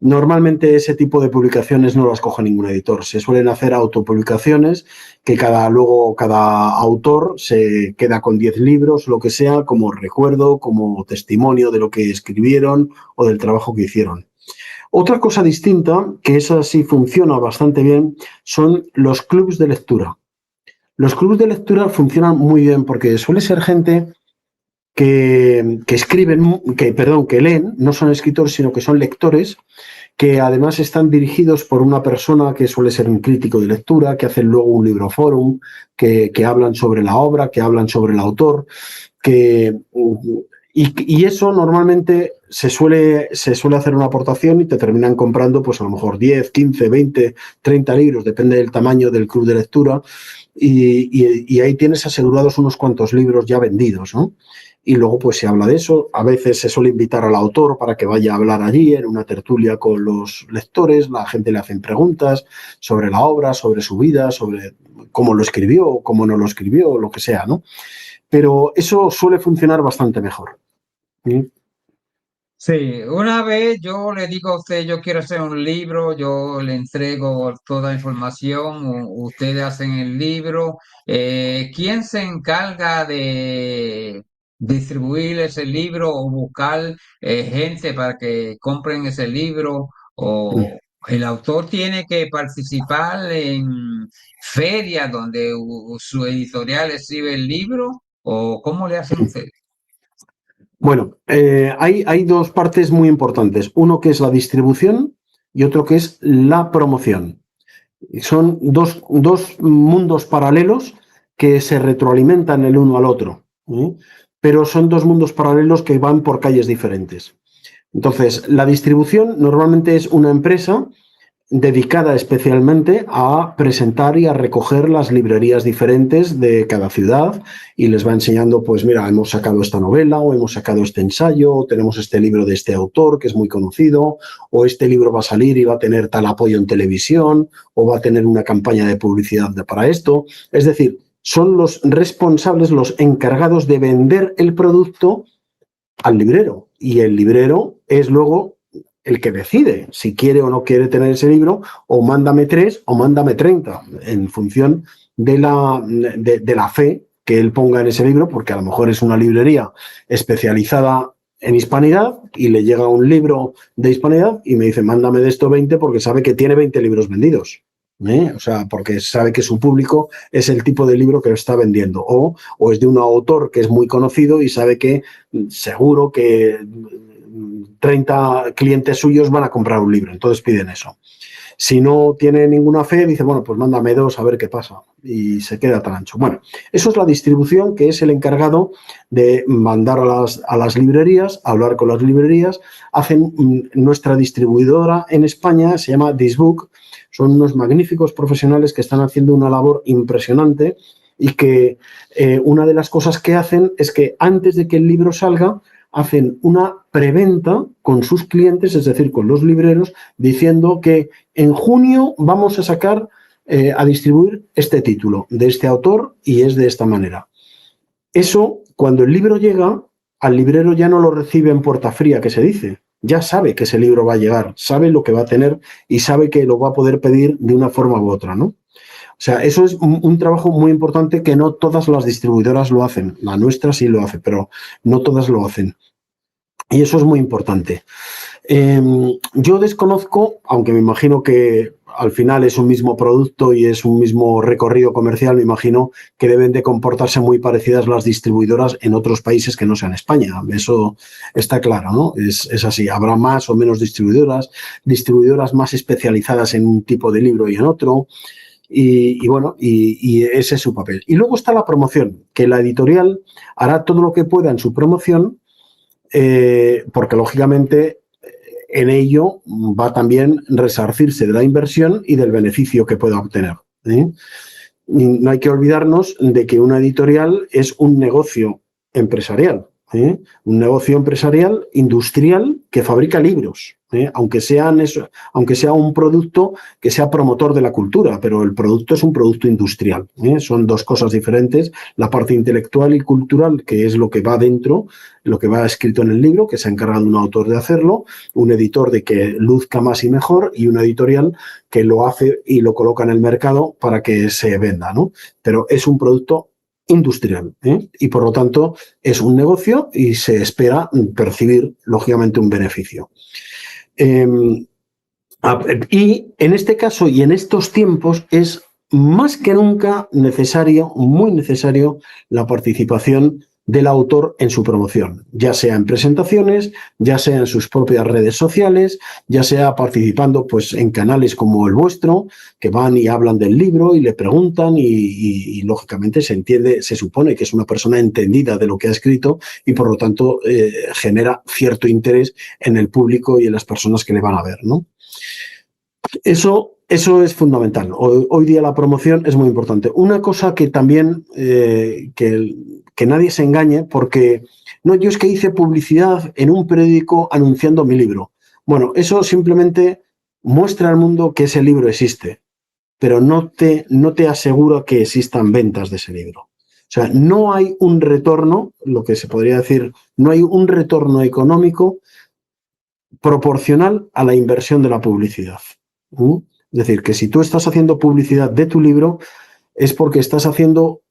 Normalmente ese tipo de publicaciones no las coge ningún editor. Se suelen hacer autopublicaciones que luego cada autor se queda con 10 libros, lo que sea, como recuerdo, como testimonio de lo que escribieron o del trabajo que hicieron. Otra cosa distinta, que esa sí funciona bastante bien, son los clubs de lectura. Los clubs de lectura funcionan muy bien porque suele ser gente que escriben, que leen, no son escritores, sino que son lectores, que además están dirigidos por una persona que suele ser un crítico de lectura, que hacen luego un libro fórum, que hablan sobre la obra, que hablan sobre el autor, y eso normalmente se suele hacer una aportación y te terminan comprando pues a lo mejor 10, 15, 20, 30 libros, depende del tamaño del club de lectura, y ahí tienes asegurados unos cuantos libros ya vendidos, ¿no? Y luego pues se habla de eso. A veces se suele invitar al autor para que vaya a hablar allí en una tertulia con los lectores, la gente le hacen preguntas sobre la obra, sobre su vida, sobre cómo lo escribió, cómo no lo escribió, lo que sea, ¿no? Pero eso suele funcionar bastante mejor. ¿Sí? Sí, una vez yo le digo a usted, yo quiero hacer un libro, yo le entrego toda la información, ustedes hacen el libro. ¿Quién se encarga de distribuir ese libro o buscar gente para que compren ese libro? ¿O el autor tiene que participar en ferias donde su editorial recibe el libro? ¿O cómo le hacen ustedes? Bueno, hay dos partes muy importantes. Uno que es la distribución y otro que es la promoción. Son dos mundos paralelos que se retroalimentan el uno al otro, ¿eh? Pero son dos mundos paralelos que van por calles diferentes. Entonces, la distribución normalmente es una empresa dedicada especialmente a presentar y a recoger las librerías diferentes de cada ciudad y les va enseñando, pues mira, hemos sacado esta novela o hemos sacado este ensayo, o tenemos este libro de este autor que es muy conocido, o este libro va a salir y va a tener tal apoyo en televisión, o va a tener una campaña de publicidad para esto. Es decir, son los responsables, los encargados de vender el producto al librero y el librero es luego el que decide si quiere o no quiere tener ese libro, o mándame 3 o mándame 30 en función de la fe que él ponga en ese libro, porque a lo mejor es una librería especializada en hispanidad y le llega un libro de hispanidad y me dice, mándame de esto 20 porque sabe que tiene 20 libros vendidos. O sea, porque sabe que su público es el tipo de libro que lo está vendiendo, o es de un autor que es muy conocido y sabe que seguro que 30 clientes suyos van a comprar un libro, entonces piden eso. Si no tiene ninguna fe, dice, bueno, pues mándame 2 a ver qué pasa. Y se queda tan ancho. Bueno, eso es la distribución, que es el encargado de mandar a las librerías, hablar con las librerías. Hacen nuestra distribuidora en España, se llama Disbook. Son unos magníficos profesionales que están haciendo una labor impresionante y que una de las cosas que hacen es que antes de que el libro salga, hacen una preventa con sus clientes, es decir, con los libreros, diciendo que en junio vamos a sacar, a distribuir este título de este autor y es de esta manera. Eso, cuando el libro llega, al librero ya no lo recibe en puerta fría, que se dice. Ya sabe que ese libro va a llegar, sabe lo que va a tener y sabe que lo va a poder pedir de una forma u otra, ¿no? sea, eso es un trabajo muy importante que no todas las distribuidoras lo hacen. La nuestra sí lo hace, pero no todas lo hacen. Y eso es muy importante. Yo desconozco, aunque me imagino que al final es un mismo producto y es un mismo recorrido comercial, me imagino que deben de comportarse muy parecidas las distribuidoras en otros países que no sean España. Eso está claro, ¿no? Es así. Habrá más o menos distribuidoras más especializadas en un tipo de libro y en otro. Y bueno, y ese es su papel. Y luego está la promoción, que la editorial hará todo lo que pueda en su promoción, porque lógicamente en ello va también resarcirse de la inversión y del beneficio que pueda obtener. Y no hay que olvidarnos de que una editorial es un negocio empresarial, un negocio empresarial industrial que fabrica libros, aunque sea un producto que sea promotor de la cultura, pero el producto es un producto industrial. Son dos cosas diferentes, la parte intelectual y cultural, que es lo que va dentro, lo que va escrito en el libro, que se ha encargado un autor de hacerlo, un editor de que luzca más y mejor, y una editorial que lo hace y lo coloca en el mercado para que se venda, ¿no? Pero es un producto industrial, y por lo tanto es un negocio y se espera percibir lógicamente un beneficio. Y en este caso y en estos tiempos es más que nunca necesario, muy necesario, la participación del autor en su promoción, ya sea en presentaciones, ya sea en sus propias redes sociales, ya sea participando pues, en canales como el vuestro, que van y hablan del libro y le preguntan y lógicamente se entiende, se supone que es una persona entendida de lo que ha escrito y por lo tanto genera cierto interés en el público y en las personas que le van a ver, ¿no? Eso es fundamental. Hoy día la promoción es muy importante. Una cosa que también, que nadie se engañe, porque no, yo es que hice publicidad en un periódico anunciando mi libro. Bueno, eso simplemente muestra al mundo que ese libro existe, pero no te asegura que existan ventas de ese libro. O sea, no hay un retorno, lo que se podría decir, no hay un retorno económico proporcional a la inversión de la publicidad. Es decir, que si tú estás haciendo publicidad de tu libro, es porque estás haciendo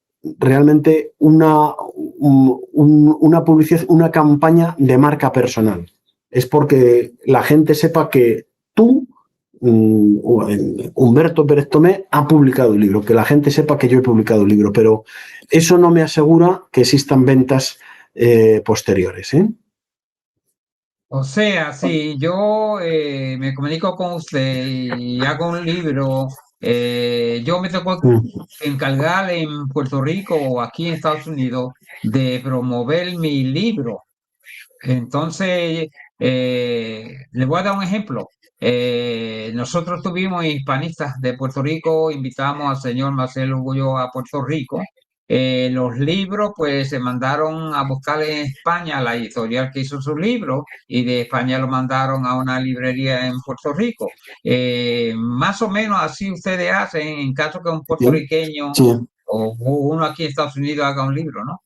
realmente una publicidad, una campaña de marca personal. Es porque la gente sepa que tú, Humberto Pérez Tomé, ha publicado un libro, que la gente sepa que yo he publicado un libro, pero eso no me asegura que existan ventas posteriores. O sea, si yo me comunico con usted y hago un libro, yo me tengo Mm. que encargar en Puerto Rico o aquí en Estados Unidos de promover mi libro. Entonces, le voy a dar un ejemplo. Nosotros tuvimos hispanistas de Puerto Rico, invitamos al señor Marcelo Ulloa a Puerto Rico. Los libros, pues, se mandaron a buscar en España a la editorial que hizo sus libros y de España lo mandaron a una librería en Puerto Rico. Más o menos así ustedes hacen en caso que un Sí, puertorriqueño sí. o uno aquí en Estados Unidos haga un libro, ¿no?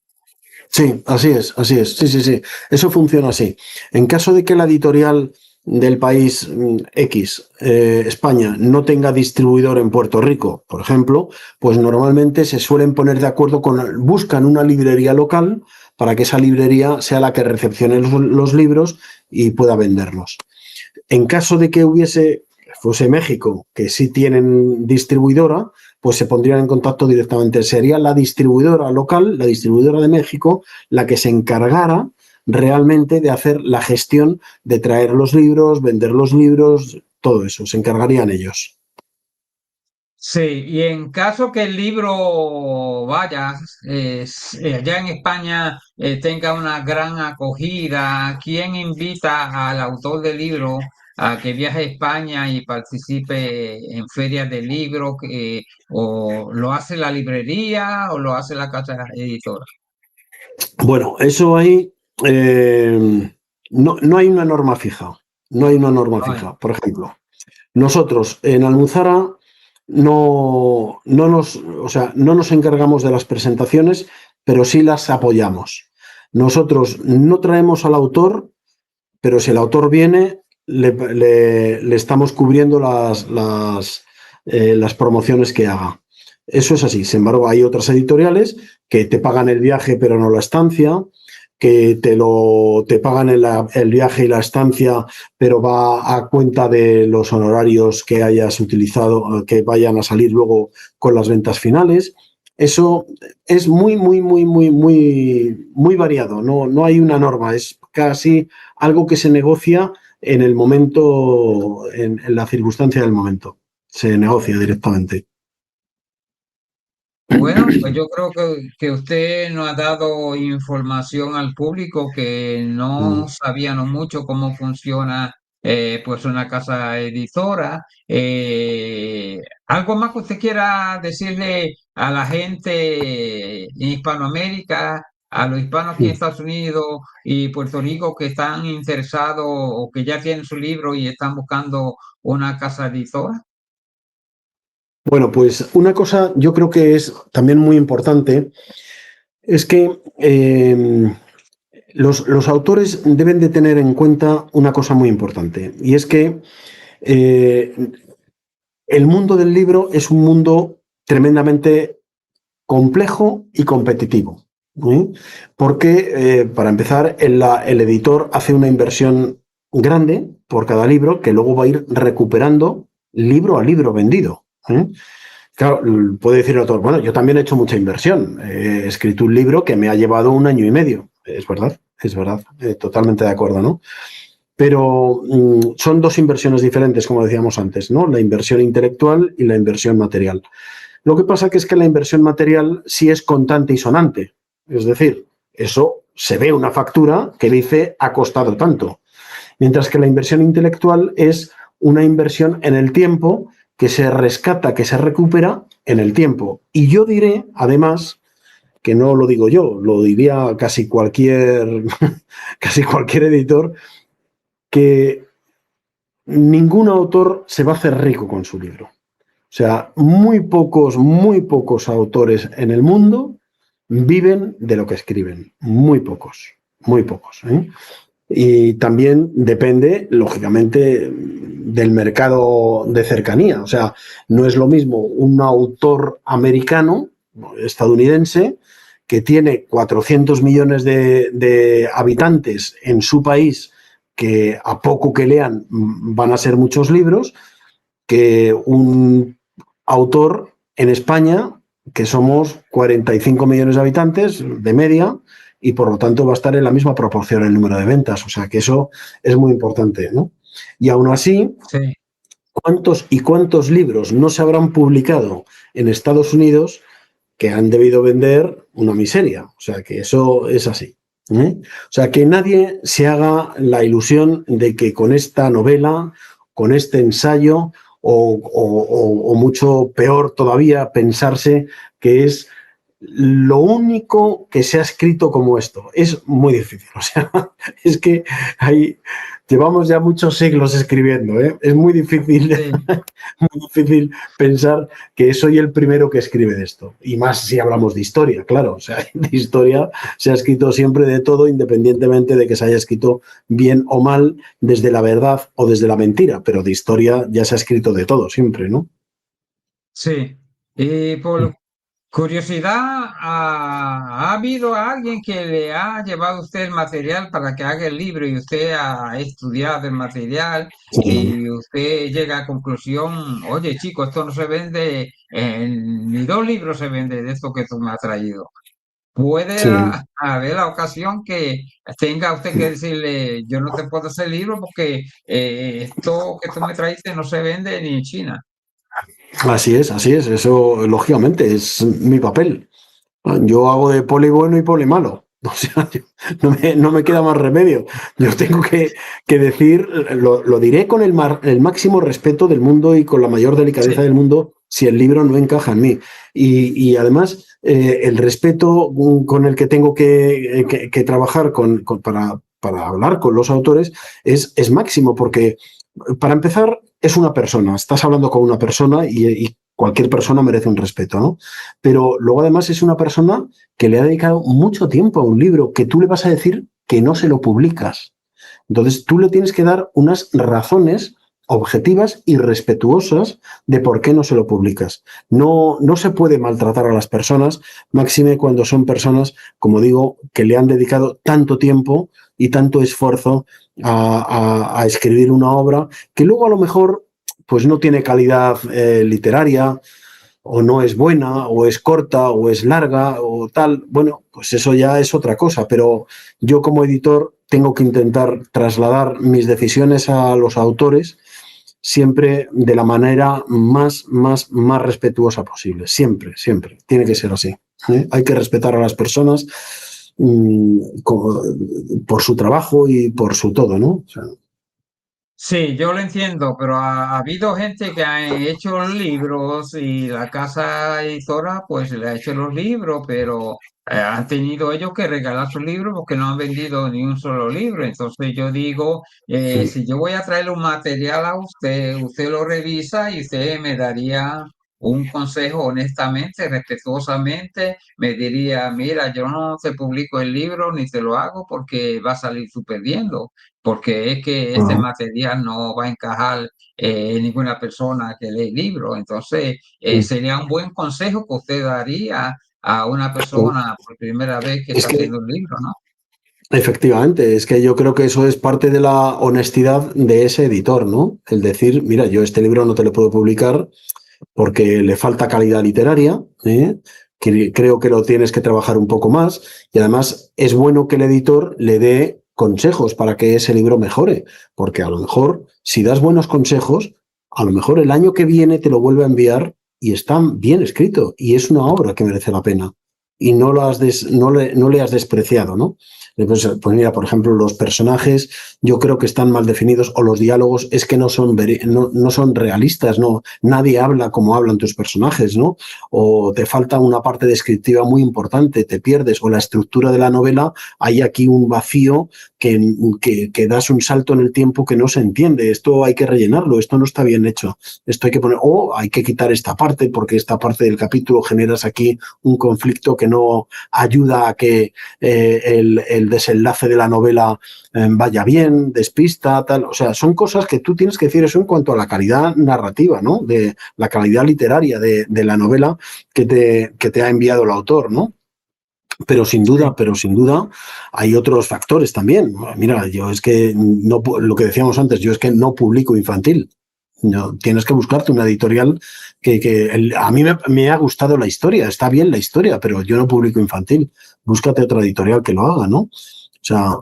Sí, así es, así es. Sí, sí, sí. Eso funciona así. En caso de que la editorial del país X, España, no tenga distribuidor en Puerto Rico, por ejemplo, pues normalmente se suelen poner de acuerdo buscan una librería local para que esa librería sea la que recepcione los libros y pueda venderlos. En caso de que fuese México, que sí tienen distribuidora, pues se pondrían en contacto directamente. Sería la distribuidora local, la distribuidora de México, la que se encargara realmente de hacer la gestión de traer los libros, vender los libros, todo eso, se encargarían ellos. Sí, y en caso que el libro vaya, allá en España tenga una gran acogida, ¿quién invita al autor del libro a que viaje a España y participe en ferias de libros? ¿O lo hace la librería o lo hace la casa editora? Bueno, eso ahí no hay una norma fija. No hay una norma Ay, fija. Por ejemplo, nosotros en Almuzara no nos encargamos de las presentaciones, pero sí las apoyamos. Nosotros no traemos al autor, pero si el autor viene, le estamos cubriendo las promociones que haga. Eso es así. Sin embargo, hay otras editoriales que te pagan el viaje pero no la estancia, que te pagan el viaje y la estancia, pero va a cuenta de los honorarios que hayas utilizado, que vayan a salir luego con las ventas finales. Eso es muy variado. No hay una norma. Es casi algo que se negocia en el momento, en la circunstancia del momento. Se negocia directamente. Bueno, pues yo creo que usted nos ha dado información al público que no Mm. sabíamos mucho cómo funciona pues una casa editora. ¿Algo más que usted quiera decirle a la gente en Hispanoamérica, a los hispanos aquí en Estados Unidos y Puerto Rico que están interesados o que ya tienen su libro y están buscando una casa editora? Bueno, pues una cosa yo creo que es también muy importante es que los autores deben de tener en cuenta una cosa muy importante y es que eh, el mundo del libro es un mundo tremendamente complejo y competitivo. ¿Eh? Porque, para empezar, el editor hace una inversión grande por cada libro que luego va a ir recuperando libro a libro vendido. ¿Eh? Claro, puede decir el autor, bueno, yo también he hecho mucha inversión. He escrito un libro que me ha llevado 1 año y medio. Es verdad, totalmente de acuerdo, ¿no? Pero son dos inversiones diferentes, como decíamos antes, ¿no? La inversión intelectual y la inversión material. Lo que pasa que es que la inversión material sí es contante y sonante. Es decir, eso se ve una factura que dice ha costado tanto. Mientras que la inversión intelectual es una inversión en el tiempo que se rescata, que se recupera en el tiempo. Y yo diré, además, que no lo digo yo, lo diría casi cualquier editor, que ningún autor se va a hacer rico con su libro. O sea, muy pocos autores en el mundo viven de lo que escriben. Muy pocos, muy pocos. ¿Eh? Y también depende, lógicamente, del mercado de cercanía. O sea, no es lo mismo un autor americano, estadounidense, que tiene 400 millones de habitantes en su país, que a poco que lean van a ser muchos libros, que un autor en España, que somos 45 millones de habitantes de media, y por lo tanto va a estar en la misma proporción el número de ventas. O sea que eso es muy importante, ¿no? Y aún así, Sí. ¿cuántos libros no se habrán publicado en Estados Unidos que han debido vender una miseria? O sea que eso es así. ¿Eh? O sea que nadie se haga la ilusión de que con esta novela, con este ensayo, o mucho peor todavía, pensarse que es lo único que se ha escrito como esto. Es muy difícil. O sea, es que llevamos ya muchos siglos escribiendo. ¿Eh? Es muy difícil, Sí. muy difícil pensar que soy el primero que escribe de esto. Y más si hablamos de historia, claro. O sea, de historia se ha escrito siempre de todo, independientemente de que se haya escrito bien o mal, desde la verdad o desde la mentira. Pero de historia ya se ha escrito de todo, siempre, ¿no? Sí, y por curiosidad, ¿ha habido alguien que le ha llevado a usted el material para que haga el libro y usted ha estudiado el material Sí, y usted llega a conclusión, oye chico, esto no se vende, ni 2 libros se vende de esto que tú me has traído? Puede sí. haber la ocasión que tenga usted que decirle, yo no te puedo hacer el libro porque esto que tú me traíste no se vende ni en China. Así es, eso lógicamente es mi papel. Yo hago de poli bueno y poli malo. O sea, no me queda más remedio. Yo tengo que decir, lo diré con el máximo respeto del mundo y con la mayor Sí, delicadeza del mundo si el libro no encaja en mí. Y además, el respeto con el que tengo que trabajar para hablar con los autores es máximo, porque para empezar, es una persona, estás hablando con una persona y cualquier persona merece un respeto, ¿no? Pero luego además es una persona que le ha dedicado mucho tiempo a un libro que tú le vas a decir que no se lo publicas. Entonces tú le tienes que dar unas razones objetivas y respetuosas de por qué no se lo publicas. No se puede maltratar a las personas, máxime cuando son personas, como digo, que le han dedicado tanto tiempo y tanto esfuerzo a escribir una obra que luego a lo mejor pues no tiene calidad literaria, o no es buena, o es corta, o es larga, o tal. Bueno, pues eso ya es otra cosa, pero yo como editor tengo que intentar trasladar mis decisiones a los autores siempre de la manera más respetuosa posible. Siempre, siempre. Tiene que ser así. Hay que respetar a las personas por su trabajo y por su todo, ¿no? O sea, Sí, yo lo entiendo, pero ha habido gente que ha hecho los libros y la casa editora pues le ha hecho los libros, pero han tenido ellos que regalar sus libros porque no han vendido ni un solo libro. Entonces yo digo, si yo voy a traerle un material a usted, usted lo revisa y usted me daría un consejo honestamente, respetuosamente, me diría, mira, yo no te publico el libro ni te lo hago porque va a salir tú perdiendo porque es que este uh, material no va a encajar en ninguna persona que lee el libro. Entonces, sería un buen consejo que usted daría a una persona por primera vez que es está que haciendo un libro, ¿no? efectivamente, es que yo creo que eso es parte de la honestidad de ese editor, ¿no? El decir, mira, yo este libro no te lo puedo publicar porque le falta calidad literaria, ¿eh? Que creo que lo tienes que trabajar un poco más y además es bueno que el editor le dé consejos para que ese libro mejore, porque a lo mejor si das buenos consejos, a lo mejor el año que viene te lo vuelve a enviar y está bien escrito y es una obra que merece la pena y no le has despreciado, ¿no? Pues mira, por ejemplo, los personajes yo creo que están mal definidos o los diálogos es que no son realistas, no, nadie habla como hablan tus personajes, ¿no? O te falta una parte descriptiva muy importante, te pierdes, o la estructura de la novela, hay aquí un vacío que das un salto en el tiempo que no se entiende, esto hay que rellenarlo, esto no está bien hecho, esto hay que poner, o hay que quitar esta parte porque esta parte del capítulo generas aquí un conflicto que no ayuda a que el desenlace de la novela vaya bien, despista, tal. O sea, son cosas que tú tienes que decir eso en cuanto a la calidad narrativa, ¿no? De la calidad literaria de la novela que te ha enviado el autor, ¿no? Sí. Pero sin duda hay otros factores también. Mira, yo es que no, lo que decíamos antes, yo es que no publico infantil. No, tienes que buscarte una editorial a mí me ha gustado la historia, está bien la historia, pero yo no publico infantil. Búscate otra editorial que lo haga, ¿no? O sea,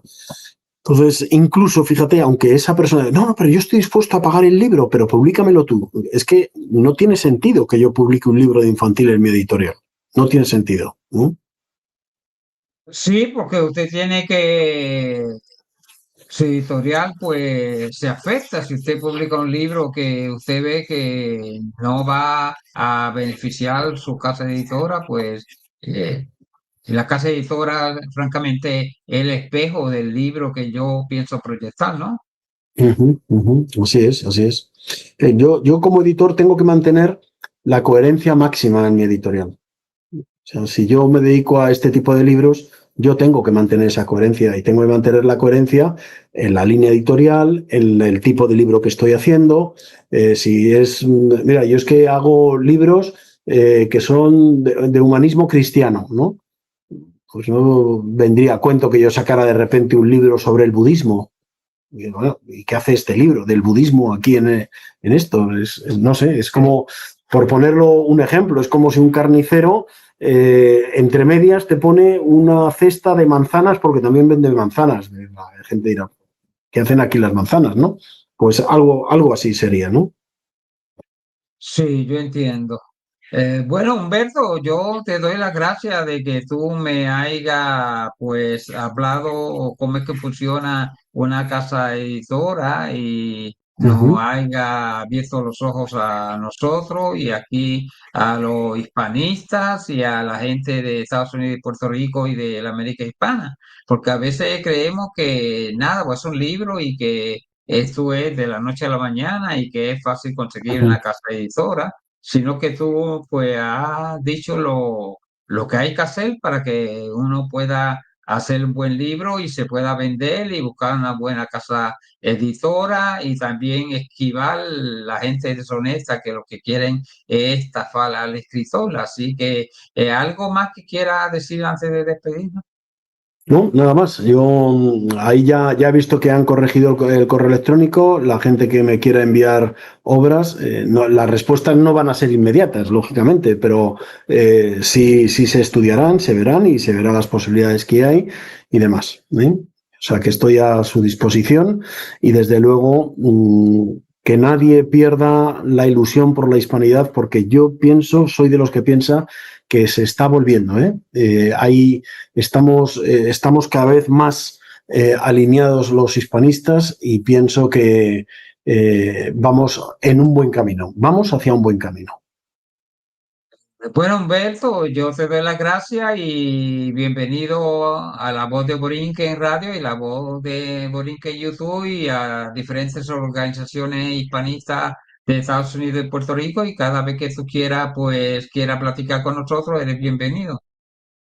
entonces, incluso, fíjate, aunque esa persona, no, pero yo estoy dispuesto a pagar el libro, pero públicamelo tú. Es que no tiene sentido que yo publique un libro de infantil en mi editorial. No tiene sentido, ¿no? Sí, porque usted tiene que, su editorial pues se afecta si usted publica un libro que usted ve que no va a beneficiar su casa editora, pues eh, la casa editora, francamente, es el espejo del libro que yo pienso proyectar, ¿no? Ujú, ujú. Así es, así es. Yo como editor tengo que mantener la coherencia máxima en mi editorial. O sea, si yo me dedico a este tipo de libros, yo tengo que mantener esa coherencia y tengo que mantener la coherencia en la línea editorial, en el tipo de libro que estoy haciendo. Si es, mira, yo es que hago libros que son de humanismo cristiano, ¿no? Pues no vendría a cuento que yo sacara de repente un libro sobre el budismo. Y, bueno, ¿y qué hace este libro del budismo aquí en esto? No sé, es Sí. como, por ponerlo un ejemplo, es como si un carnicero entre medias te pone una cesta de manzanas porque también vende manzanas. La gente dirá, ¿qué hacen aquí las manzanas, no? Pues algo así sería, ¿no? Sí, yo entiendo. Bueno, Humberto, yo te doy las gracias de que tú me hayas pues hablado cómo es que funciona una casa editora y Uh nos -huh, haya abierto los ojos a nosotros y aquí a los hispanistas y a la gente de Estados Unidos y Puerto Rico y de la América Hispana, porque a veces creemos que nada, pues es un libro y que esto es de la noche a la mañana y que es fácil uh conseguir en -huh, la casa editora, sino que tú pues has dicho lo que hay que hacer para que uno pueda hacer un buen libro y se pueda vender y buscar una buena casa editora y también esquivar la gente deshonesta que lo que quieren es estafar al escritor. Así que, ¿algo más que quiera decir antes de despedirnos? No, nada más. Yo ahí ya he visto que han corregido el correo electrónico. La gente que me quiera enviar obras, las respuestas no van a ser inmediatas, lógicamente, pero sí se estudiarán, se verán y se verán las posibilidades que hay y demás. O sea, que estoy a su disposición y desde luego que nadie pierda la ilusión por la hispanidad, porque yo soy de los que piensa que se está volviendo. Ahí estamos cada vez más alineados los hispanistas y pienso que vamos en un buen camino, vamos hacia un buen camino. Bueno, Humberto, yo te doy las gracias y bienvenido a La Voz de Borinquen en radio y La Voz de Borinquen en YouTube y a diferentes organizaciones hispanistas de Estados Unidos y Puerto Rico y cada vez que tú quieras, pues quiera platicar con nosotros, eres bienvenido.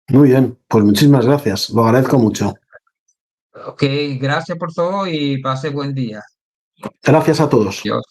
Muy bien, pues muchísimas gracias, lo agradezco mucho. Ok, gracias por todo y pase buen día. Gracias a todos. Dios.